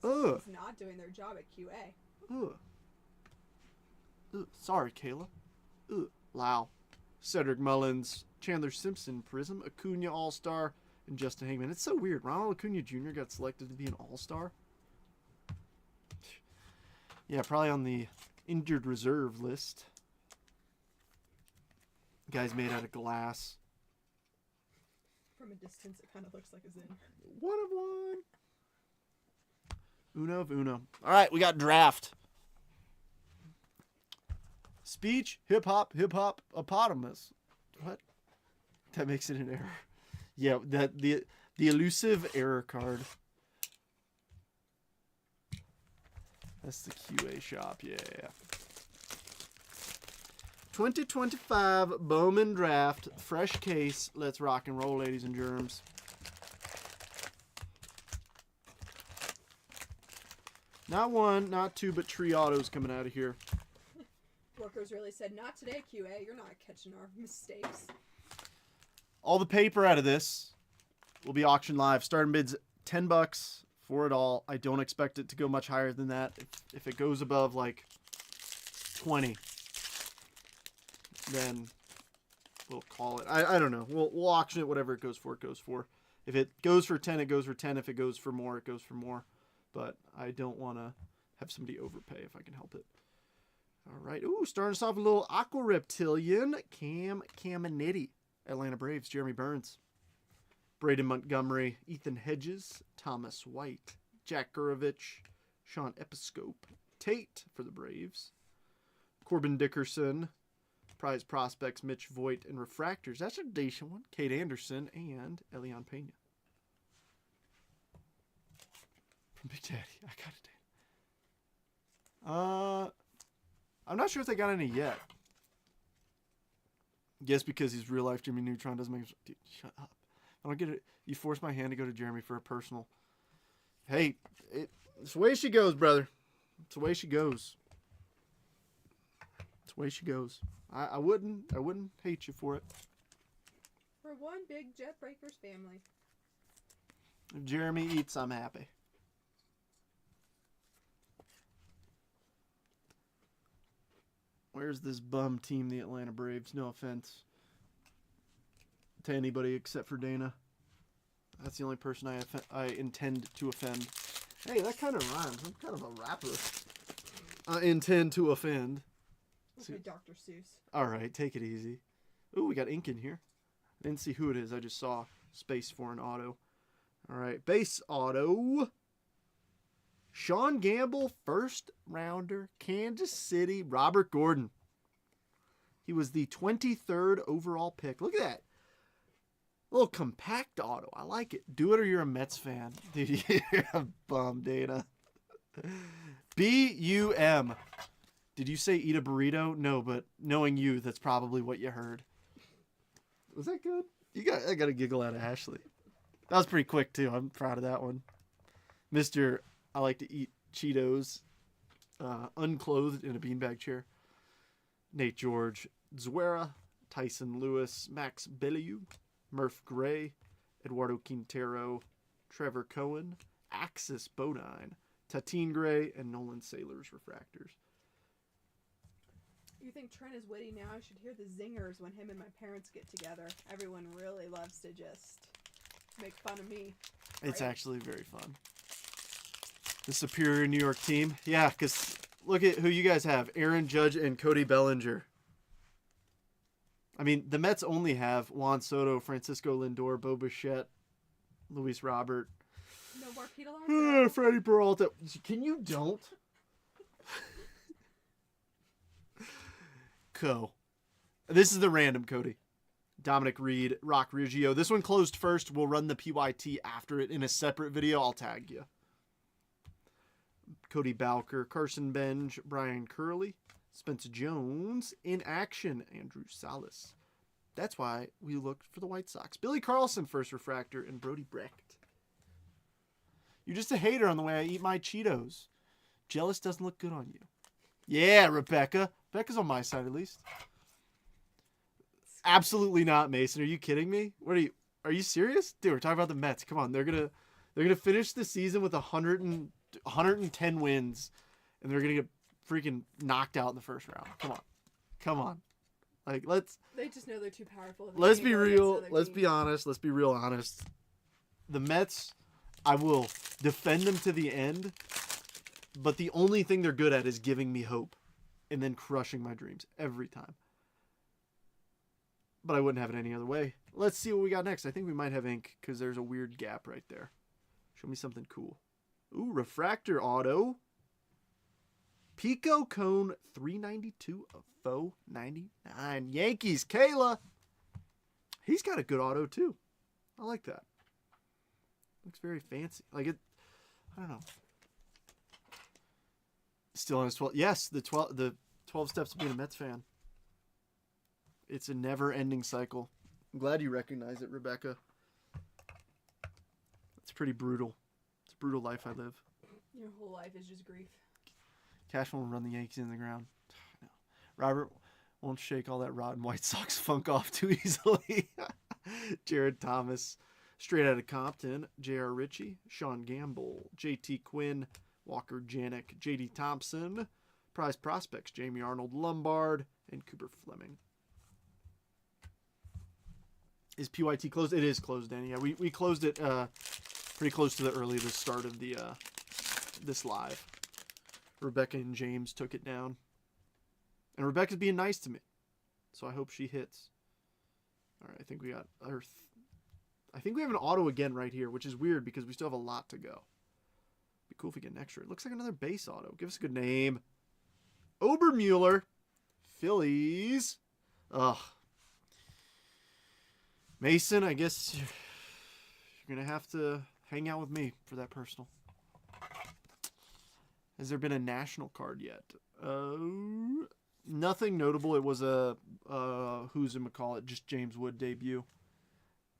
Ugh. It's not doing their job at QA. Ugh. Ugh. Sorry, Kayla. Ugh. Lau. Cedric Mullins, Chandler Simpson, Prism, Acuna All-Star, and Justin Hagman. It's so weird. Ronald Acuna Jr. got selected to be an All-Star. Yeah, probably on the injured reserve list. Guy's made out of glass. From a distance, it kind of looks like a Zen. One of one. Uno of uno. All right, we got draft. Speech, hip-hop, hippopotamus. What? That makes it an error. Yeah, that the elusive error card. That's the QA shop, yeah. 2025 Bowman Draft, fresh case. Let's rock and roll, ladies and germs. Not 1, not 2, but 3 autos coming out of here. Workers really said, not today, QA. You're not catching our mistakes. All the paper out of this will be auctioned live. Starting bids $10 for it all. I don't expect it to go much higher than that. If it goes above like 20, then we'll call it. I don't know. We'll auction it. Whatever it goes for, it goes for. If it goes for 10, it goes for 10. If it goes for more, it goes for more. But I don't want to have somebody overpay if I can help it. All right. Ooh, starting us off a little Aqua Reptilian. Cam Caminiti. Atlanta Braves. Jeremy Burns. Braden Montgomery. Ethan Hedges. Thomas White. Jack Gurovich. Sean Episcope. Tate for the Braves. Corbin Dickerson. Prize Prospects. Mitch Voigt. And Refractors. That's a decent one. Kate Anderson. And Elian Pena. From Big Daddy. I got it. I'm not sure if they got any yet. Guess because he's real life Jimmy Neutron doesn't make... Dude, shut up. I don't get it. You forced my hand to go to Jeremy for a personal. Hey, it's the way she goes, brother. It's the way she goes. It's the way she goes. I wouldn't hate you for it. We're one big Jet Breakers family. If Jeremy eats, I'm happy. Where's this bum team, the Atlanta Braves? No offense to anybody except for Dana. That's the only person I intend to offend. Hey, that kind of rhymes. I'm kind of a rapper. I intend to offend. Okay, Dr. Seuss. All right, take it easy. Ooh, we got ink in here. I didn't see who it is. I just saw space for an auto. All right, base auto. Sean Gamble, first rounder, Kansas City, Robert Gordon. He was the 23rd overall pick. Look at that. Little compact auto. I like it. Do it or you're a Mets fan. Dude, you're a bum, Dana. B-U-M. Did you say eat a burrito? No, but knowing you, that's probably what you heard. Was that good? I got a giggle out of Ashley. That was pretty quick, too. I'm proud of that one. Mr. I like to eat Cheetos, unclothed in a beanbag chair. Nate George, Zuera, Tyson Lewis, Max Bellew, Murph Gray, Eduardo Quintero, Trevor Cohen, Axis Bodine, Tatine Gray, and Nolan Sailor's Refractors. You think Trent is witty now? I should hear the zingers when him and my parents get together. Everyone really loves to just make fun of me. It's actually very fun. The superior New York team. Yeah, because look at who you guys have. Aaron Judge and Cody Bellinger. I mean, the Mets only have Juan Soto, Francisco Lindor, Bo Bichette, Luis Robert. No more Pete Alonso. Freddie Peralta. Can you don't? This is the random, Cody. Dominic Reed, Rock Riggio. This one closed first. We'll run the PYT after it in a separate video. I'll tag you. Cody Bowker, Carson Benj, Brian Curley, Spencer Jones, in action, Andrew Salas. That's why we looked for the White Sox. Billy Carlson, first refractor, and Brody Brecht. You're just a hater on the way I eat my Cheetos. Jealous doesn't look good on you. Yeah, Rebecca. Becca's on my side at least. Absolutely not, Mason. Are you kidding me? Are you serious? Dude, we're talking about the Mets. Come on, they're gonna finish the season with 110 wins, and they're gonna get freaking knocked out in the first round. Come on. Like They just know they're too powerful. Let's be real. Let's be honest. Let's be real honest. The Mets, I will defend them to the end, but the only thing they're good at is giving me hope, and then crushing my dreams every time. But I wouldn't have it any other way. Let's see what we got next. I think we might have ink because there's a weird gap right there. Show me something cool. Ooh, refractor auto. Pico Cone 392 of 499. Yankees, Kayla. He's got a good auto too. I like that. Looks very fancy. Like it, I don't know. Still on his 12. Yes, the 12 steps to being a Mets fan. It's a never-ending cycle. I'm glad you recognize it, Rebecca. It's pretty brutal. It's a brutal life I live. Your whole life is just grief. Cash won't run the Yankees in the ground. No. Robert won't shake all that rotten White Sox funk off too easily. Jared Thomas, straight out of Compton. J.R. Ritchie, Sean Gamble, J.T. Quinn, Walker Janik, J.D. Thompson, prize prospects Jamie Arnold Lombard, and Cooper Fleming. Is PYT closed? It is closed, Danny. Yeah, we closed it pretty close to the start of the this live. Rebecca and James took it down. And Rebecca's being nice to me. So I hope she hits. All right, I think we got I think we have an auto again right here, which is weird because we still have a lot to go. Be cool if we get an extra. It looks like another base auto. Give us a good name. Obermueller. Phillies. Ugh. Mason, I guess you're going to have to hang out with me for that personal. Has there been a national card yet? Nothing notable. It was a who's in McCall, just James Wood debut.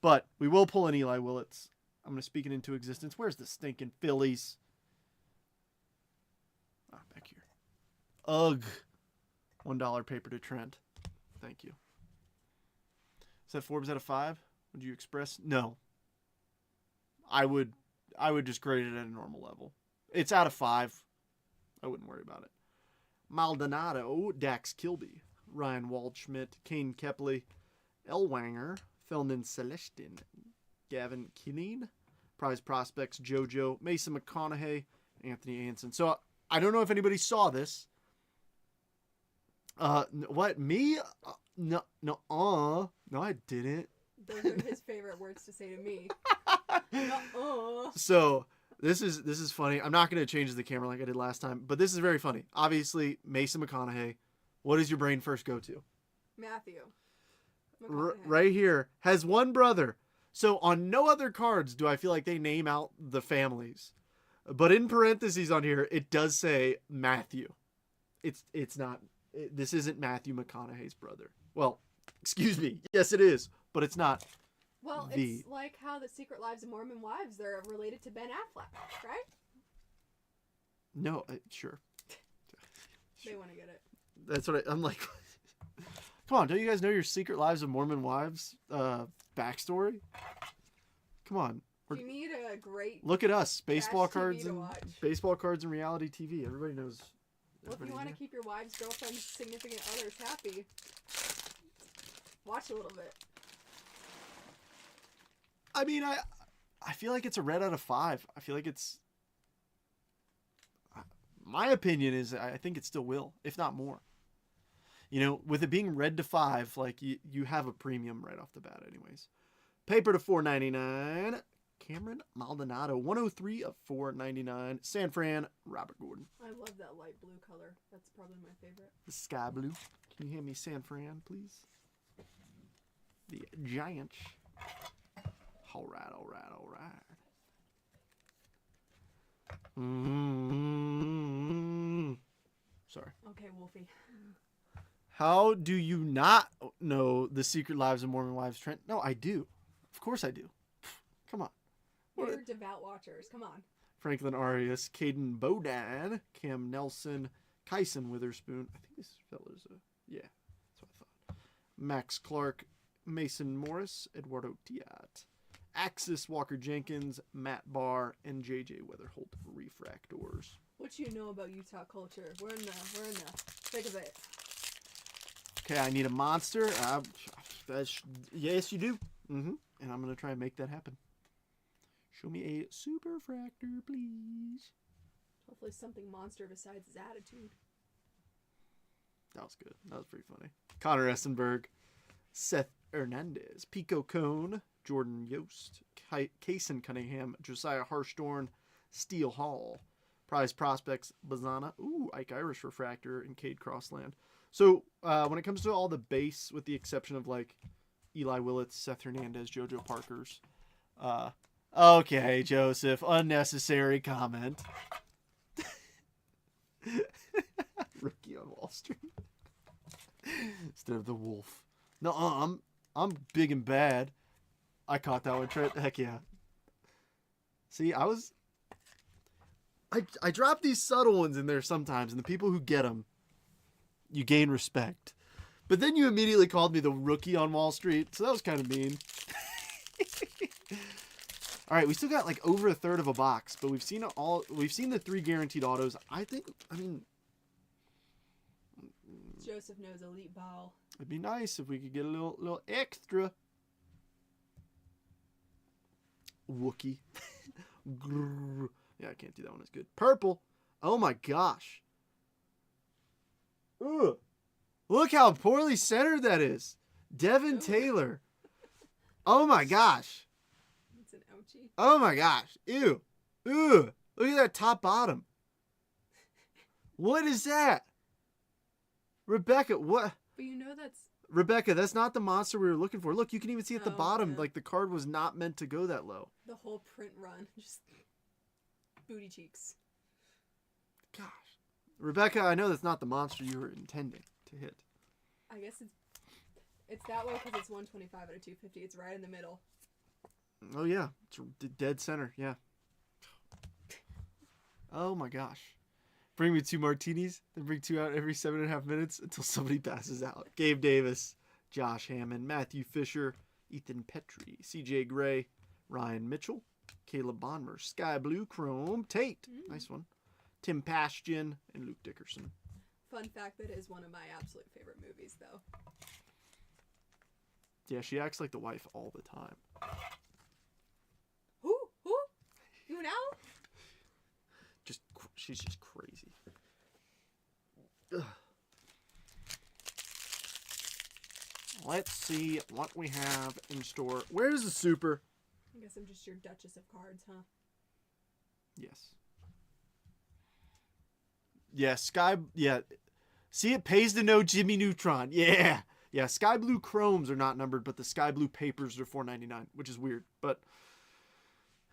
But we will pull an Eli Willits. I'm going to speak it into existence. Where's the stinking Phillies? Ah, back here. Ugh. $1 paper to Trent. Thank you. Is that Forbes out of 5? Would you express? No. I would just grade it at a normal level. It's out of 5. I wouldn't worry about it. Maldonado, Dax Kilby, Ryan Waldschmidt, Kane Kepley, Elwanger, Felman Celestin, Gavin Kineen, Prize Prospects, JoJo, Mason McConaughey, Anthony Anson. So I don't know if anybody saw this. What, me? No, I didn't. Those are his favorite words to say to me. So this is funny. I'm not going to change the camera like I did last time, but this is very funny. Obviously, Mason McConaughey. What does your brain first go to? Matthew. Right here. Has one brother. So on no other cards do I feel like they name out the families. But in parentheses on here, it does say Matthew. It's not. This isn't Matthew McConaughey's brother. Well, excuse me. Yes, it is. But it's not. Well, it's like how the Secret Lives of Mormon Wives, they're related to Ben Affleck, right? No, sure. They want to get it. That's what I'm like. Come on, don't you guys know your Secret Lives of Mormon Wives backstory? Come on. You need a great look at us, baseball cards and reality TV. Everybody knows. Well, if you want to keep your wives, girlfriends, significant others happy, watch a little bit. I mean, I feel like it's a red out of 5. I feel like it's. My opinion is I think it still will, if not more. You know, with it being red to 5, like you have a premium right off the bat, anyways. Paper to $4.99. Cameron Maldonado, 103 of 499. San Fran, Robert Gordon. I love that light blue color. That's probably my favorite. The sky blue. Can you hand me San Fran, please? The Giants. All right. Sorry. Okay, Wolfie. How do you not know the Secret Lives of Mormon Wives, Trent? No, I do. Of course I do. Come on. You're devout watchers. Come on. Franklin Arias, Caden Bodan, Cam Nelson, Kyson Witherspoon. I think this fella's yeah, that's what I thought. Max Clark, Mason Morris, Eduardo Diat, Axis Walker Jenkins, Matt Barr, and JJ Weatherholt refractors. What you know about Utah culture? We're in the thick of it. Okay, I need a monster. Yes, you do. And I'm gonna try and make that happen. Show me a superfractor, please. Hopefully something monster besides his attitude. That was good. That was pretty funny. Connor Essenberg, Seth Hernandez, Pico Cone, Jordan Yost, Kaysen Cunningham, Josiah Harshtorn, Steele Hall, Prize Prospects, Bazana, Ike Irish Refractor, and Cade Crossland. So when it comes to all the base, with the exception of like Eli Willits, Seth Hernandez, JoJo Parkers, okay, Joseph, unnecessary comment. Rookie on Wall Street. Instead of the wolf. No, I'm big and bad. I caught that one, Trent. Heck yeah. See, I drop these subtle ones in there sometimes, and the people who get them, you gain respect. But then you immediately called me the rookie on Wall Street, so that was kind of mean. All right, we still got like over a third of a box, but we've seen the 3 guaranteed autos. I mean, Joseph knows elite ball. It'd be nice if we could get a little extra. Wookie. Grrr. Yeah, I can't do that one as good. Purple. Oh my gosh. Ugh. Look how poorly centered that is. Devin Taylor. Oh my gosh. It's an ouchie. Oh my gosh. Ew. Ew. Look at that top bottom. What is that? Rebecca, what? But you know that's... Rebecca, that's not the monster we were looking for. Look, you can even see at the Oh, bottom, yeah. like the card was not meant to go that low. The whole print run. Just booty cheeks. Gosh. Rebecca, I know that's not the monster you were intending to hit. I guess it's that way because it's 125 out of 250. It's right in the middle. Oh, yeah. It's dead center. Yeah. Oh, my gosh. Bring me 2 martinis, then bring 2 out every 7.5 minutes until somebody passes out. Gabe Davis, Josh Hammond, Matthew Fisher, Ethan Petrie, CJ Gray, Ryan Mitchell, Caleb Bonmer, Sky Blue Chrome, Tate, nice one, Tim Pastian, and Luke Dickerson. Fun fact, that is one of my absolute favorite movies, though. Yeah, she acts like the wife all the time. Who? You know? She's just crazy. Ugh. Let's see what we have in store. Where's the super? I guess I'm just your Duchess of Cards, huh? Yes. Yeah, yeah. See, it pays to know Jimmy Neutron. Yeah. Yeah, Sky Blue Chromes are not numbered, but the Sky Blue Papers are $4.99, which is weird. But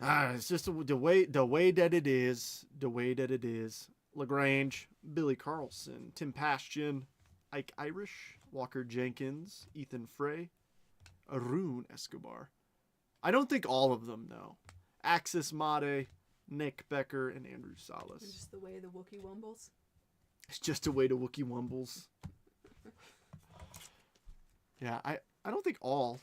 it's just the way that it is. The way that it is. LaGrange, Billy Carlson, Tim Pastian, Ike Irish, Walker Jenkins, Ethan Frey, Arun Escobar. I don't think all of them, though. Axis Mate, Nick Becker, and Andrew Salas. And just the way the Wookiee wumbles. It's just a way to Wookiee wumbles. Yeah, I don't think all.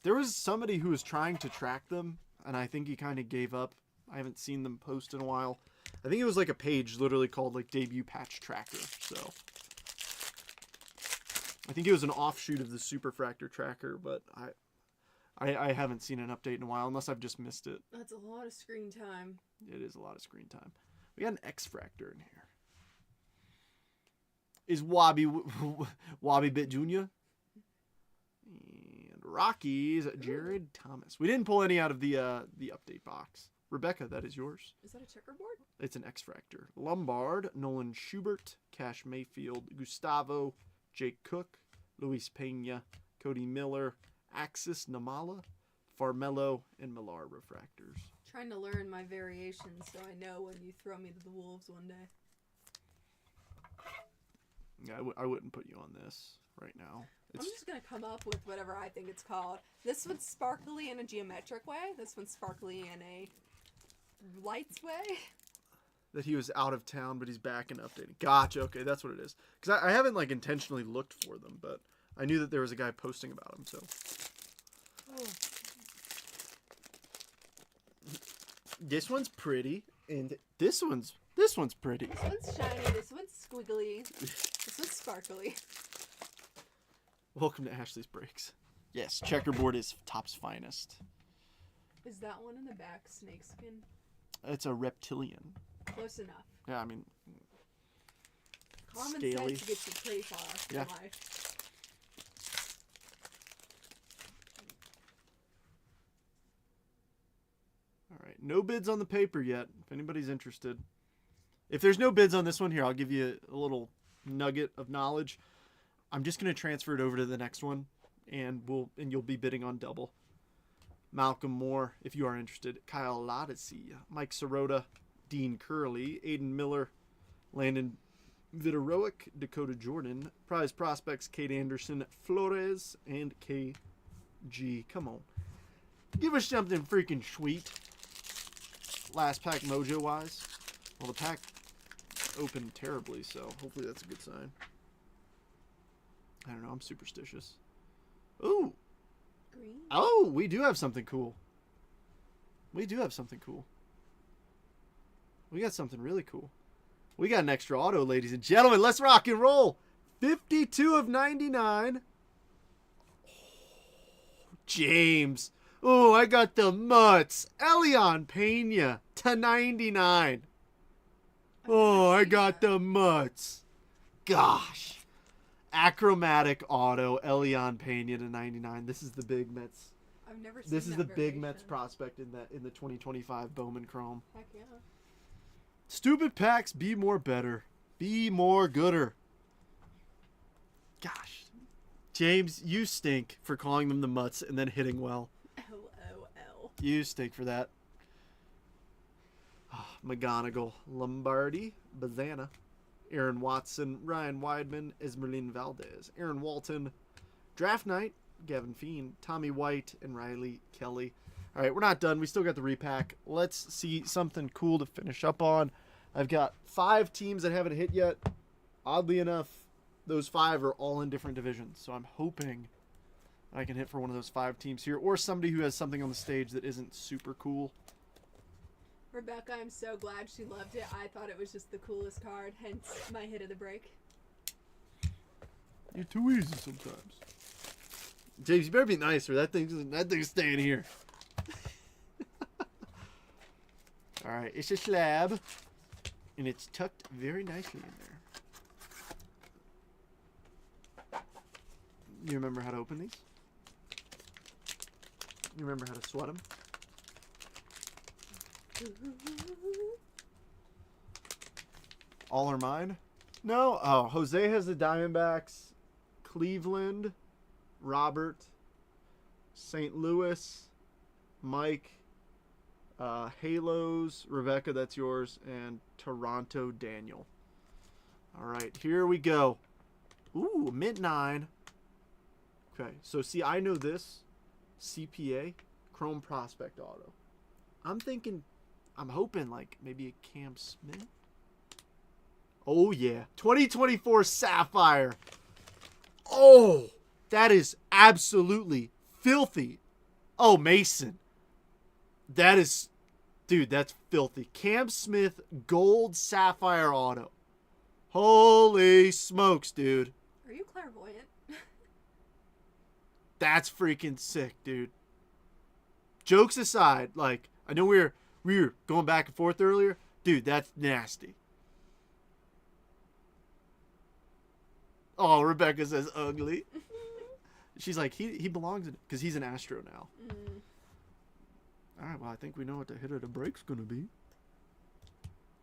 There was somebody who was trying to track them, and I think he kind of gave up. I haven't seen them post in a while. I think it was like a page literally called like Debut Patch Tracker. So I think it was an offshoot of the Superfractor Tracker, but I haven't seen an update in a while unless I've just missed it. That's a lot of screen time. It is a lot of screen time. We got an X-Fractor in here. Is Wobby Bit Jr.? And Rockies, Jared Thomas. We didn't pull any out of the update box. Rebecca, that is yours. Is that a checkerboard? It's an X-Fractor. Lombard, Nolan Schubert, Cash Mayfield, Gustavo, Jake Cook, Luis Pena, Cody Miller, Axis Namala, Farmello, and Millar refractors. Trying to learn my variations so I know when you throw me to the wolves one day. Yeah, I wouldn't put you on this right now. I'm just going to come up with whatever I think it's called. This one's sparkly in a geometric way. This one's sparkly in a lights way. That he was out of town, but he's back and updating. Gotcha. Okay, that's what it is. Because I haven't like intentionally looked for them, but I knew that there was a guy posting about them. So. Oh. This one's pretty, and this one's pretty. This one's shiny. This one's squiggly. This one's sparkly. Welcome to Ashley's Breaks. Yes, checkerboard is Topps finest. Is that one in the back snakeskin? It's a reptilian. Close enough. Yeah, I mean, Common scaly. sense gets you pretty far Yeah. in life. All right, no bids on the paper yet. If anybody's interested, if there's no bids on this one here, I'll give you a little nugget of knowledge. I'm just gonna transfer it over to the next one, and you'll be bidding on double. Malcolm Moore, if you are interested. Kyle Lodisey, Mike Sirota, Dean Curley, Aiden Miller, Landon Viteroic, Dakota Jordan, Prize Prospects, Kate Anderson, Flores, and KG. Come on. Give us something freaking sweet. Last pack mojo-wise. Well, the pack opened terribly, so hopefully that's a good sign. I don't know. I'm superstitious. Ooh. Green? Oh, we do have something cool. We do have something cool. We got something really cool. We got an extra auto, ladies and gentlemen. Let's rock and roll. 52 of 99. Oh, James. Oh, I got the mutts. Elion Pena to 99. Oh, I got the mutts. Gosh. Achromatic auto, Elion Pena to 99. This is the big Mets. I've never seen This is that the big variation. Mets prospect in the 2025 Bowman Chrome. Heck yeah. Stupid packs, be more better. Be more gooder. Gosh. James, you stink for calling them the mutts and then hitting well. LOL. You stink for that. McGonigal, Lombardi, Bazana, Aaron Watson, Ryan Weidman, Esmeralyn Valdez, Aaron Walton, Draft Night, Gavin Fiend, Tommy White, and Riley Kelly. All right, we're not done. We still got the repack. Let's see something cool to finish up on. I've got 5 teams that haven't hit yet. Oddly enough, those 5 are all in different divisions. So I'm hoping I can hit for one of those 5 teams here, or somebody who has something on the stage that isn't super cool. Rebecca, I'm so glad she loved it. I thought it was just the coolest card, hence my hit of the break. You're too easy sometimes. James, you better be nicer. That thing's staying here. All right, it's a slab, and it's tucked very nicely in there. You remember how to open these? You remember how to sweat them? All are mine? No? Oh, Jose has the Diamondbacks. Cleveland. Robert. St. Louis. Mike. Halos. Rebecca, that's yours. And Toronto Daniel. All right, here we go. Ooh, mint 9. Okay, so see, I know this. CPA. Chrome Prospect Auto. I'm hoping like maybe a Cam Smith. Oh yeah, 2024 Sapphire. Oh, that is absolutely filthy. Oh, Mason. That is, dude, that's filthy. Cam Smith Gold Sapphire Auto. Holy smokes, dude. Are you clairvoyant? That's freaking sick, dude. Jokes aside, like, I know we were going back and forth earlier. Dude, that's nasty. Oh, Rebecca says ugly. She's like, he belongs in it because he's an Astro now. Mm. All right, well, I think we know what the hit of the break's going to be.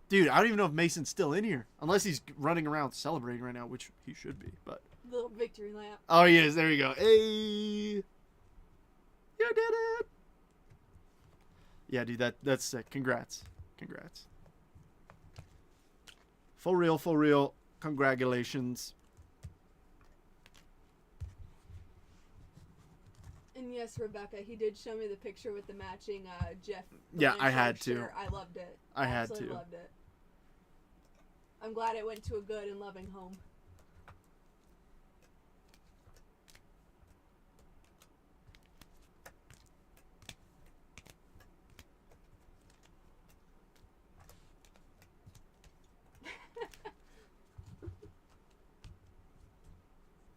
Dude, I don't even know if Mason's still in here. Unless he's running around celebrating right now, which he should be. But Little victory lap. oh, he is. There you go. Hey. You did it. Yeah, dude, that's sick. Congrats. For real. Congratulations. And yes, Rebecca, he did show me the picture with the matching Jeff. Yeah, I had shirt. to. I loved it. I had Absolutely to. loved it. I'm glad it went to a good and loving home.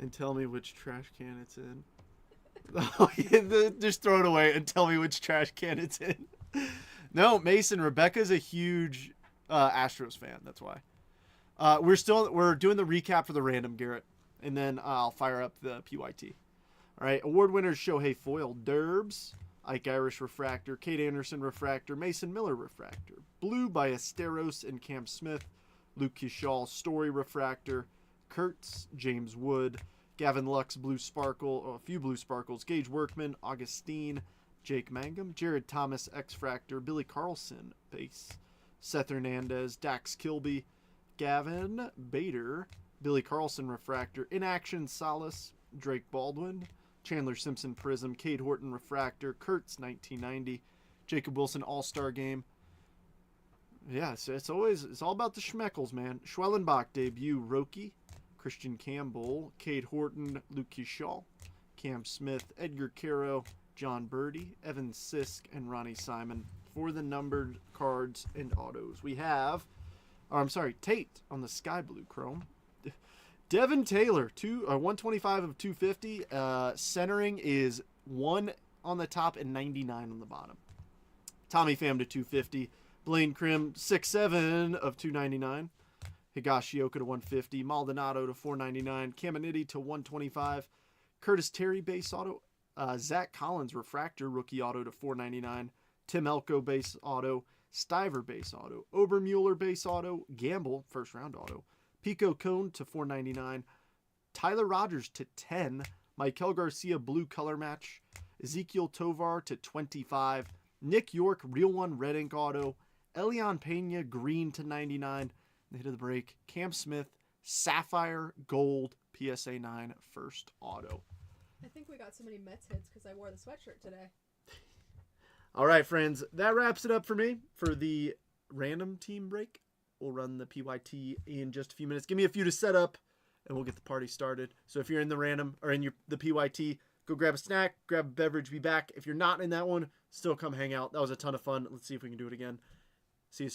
And tell me which trash can it's in. Oh, yeah, just throw it away and tell me which trash can it's in. No, Mason, Rebecca's a huge Astros fan. That's why. We're doing the recap for the random, Garrett, and then I'll fire up the PYT. All right, award winners: Shohei Foil, Derbs, Ike Irish Refractor, Kate Anderson Refractor, Mason Miller Refractor, Blue by Esteros and Cam Smith, Luke Kishal Story Refractor, Kurtz, James Wood, Gavin Lux Blue Sparkle, a few Blue Sparkles, Gage Workman, Augustine, Jake Mangum, Jared Thomas X-Fractor, Billy Carlson Base, Seth Hernandez, Dax Kilby, Gavin Bader, Billy Carlson Refractor, Inaction Solace, Drake Baldwin, Chandler Simpson Prism, Cade Horton Refractor, Kurtz 1990, Jacob Wilson All-Star Game. Yeah, so it's all about the Schmeckles, man. Schwellenbach debut, Roki, Christian Campbell, Cade Horton, Luke Kishal, Cam Smith, Edgar Caro, John Birdie, Evan Sisk, and Ronnie Simon for the numbered cards and autos. We have, Tate on the Sky Blue Chrome. Devin Taylor, 125 of 250. Centering is 1 on the top and 99 on the bottom. Tommy Pham to 250. Blaine Krim 6-7 of 299. Higashioka to 150. Maldonado to 499. Caminiti to 125. Curtis Terry base auto. Zach Collins refractor rookie auto to 499. Tim Elko base auto. Stiver base auto. Obermueller base auto. Gamble first round auto. Pico Cone to 499. Tyler Rogers to 10. Michael Garcia blue color match. Ezekiel Tovar to 25. Nick York real one red ink auto. Elian Pena green to 99. The hit of the break. Cam Smith sapphire gold PSA 9 first auto. I think we got so many Mets hits because I wore the sweatshirt today. All right, friends. That wraps it up for me for the random team break. We'll run the PYT in just a few minutes. Give me a few to set up, and we'll get the party started. So if you're in the random or in the PYT, go grab a snack, grab a beverage, be back. If you're not in that one, still come hang out. That was a ton of fun. Let's see if we can do it again. See you soon.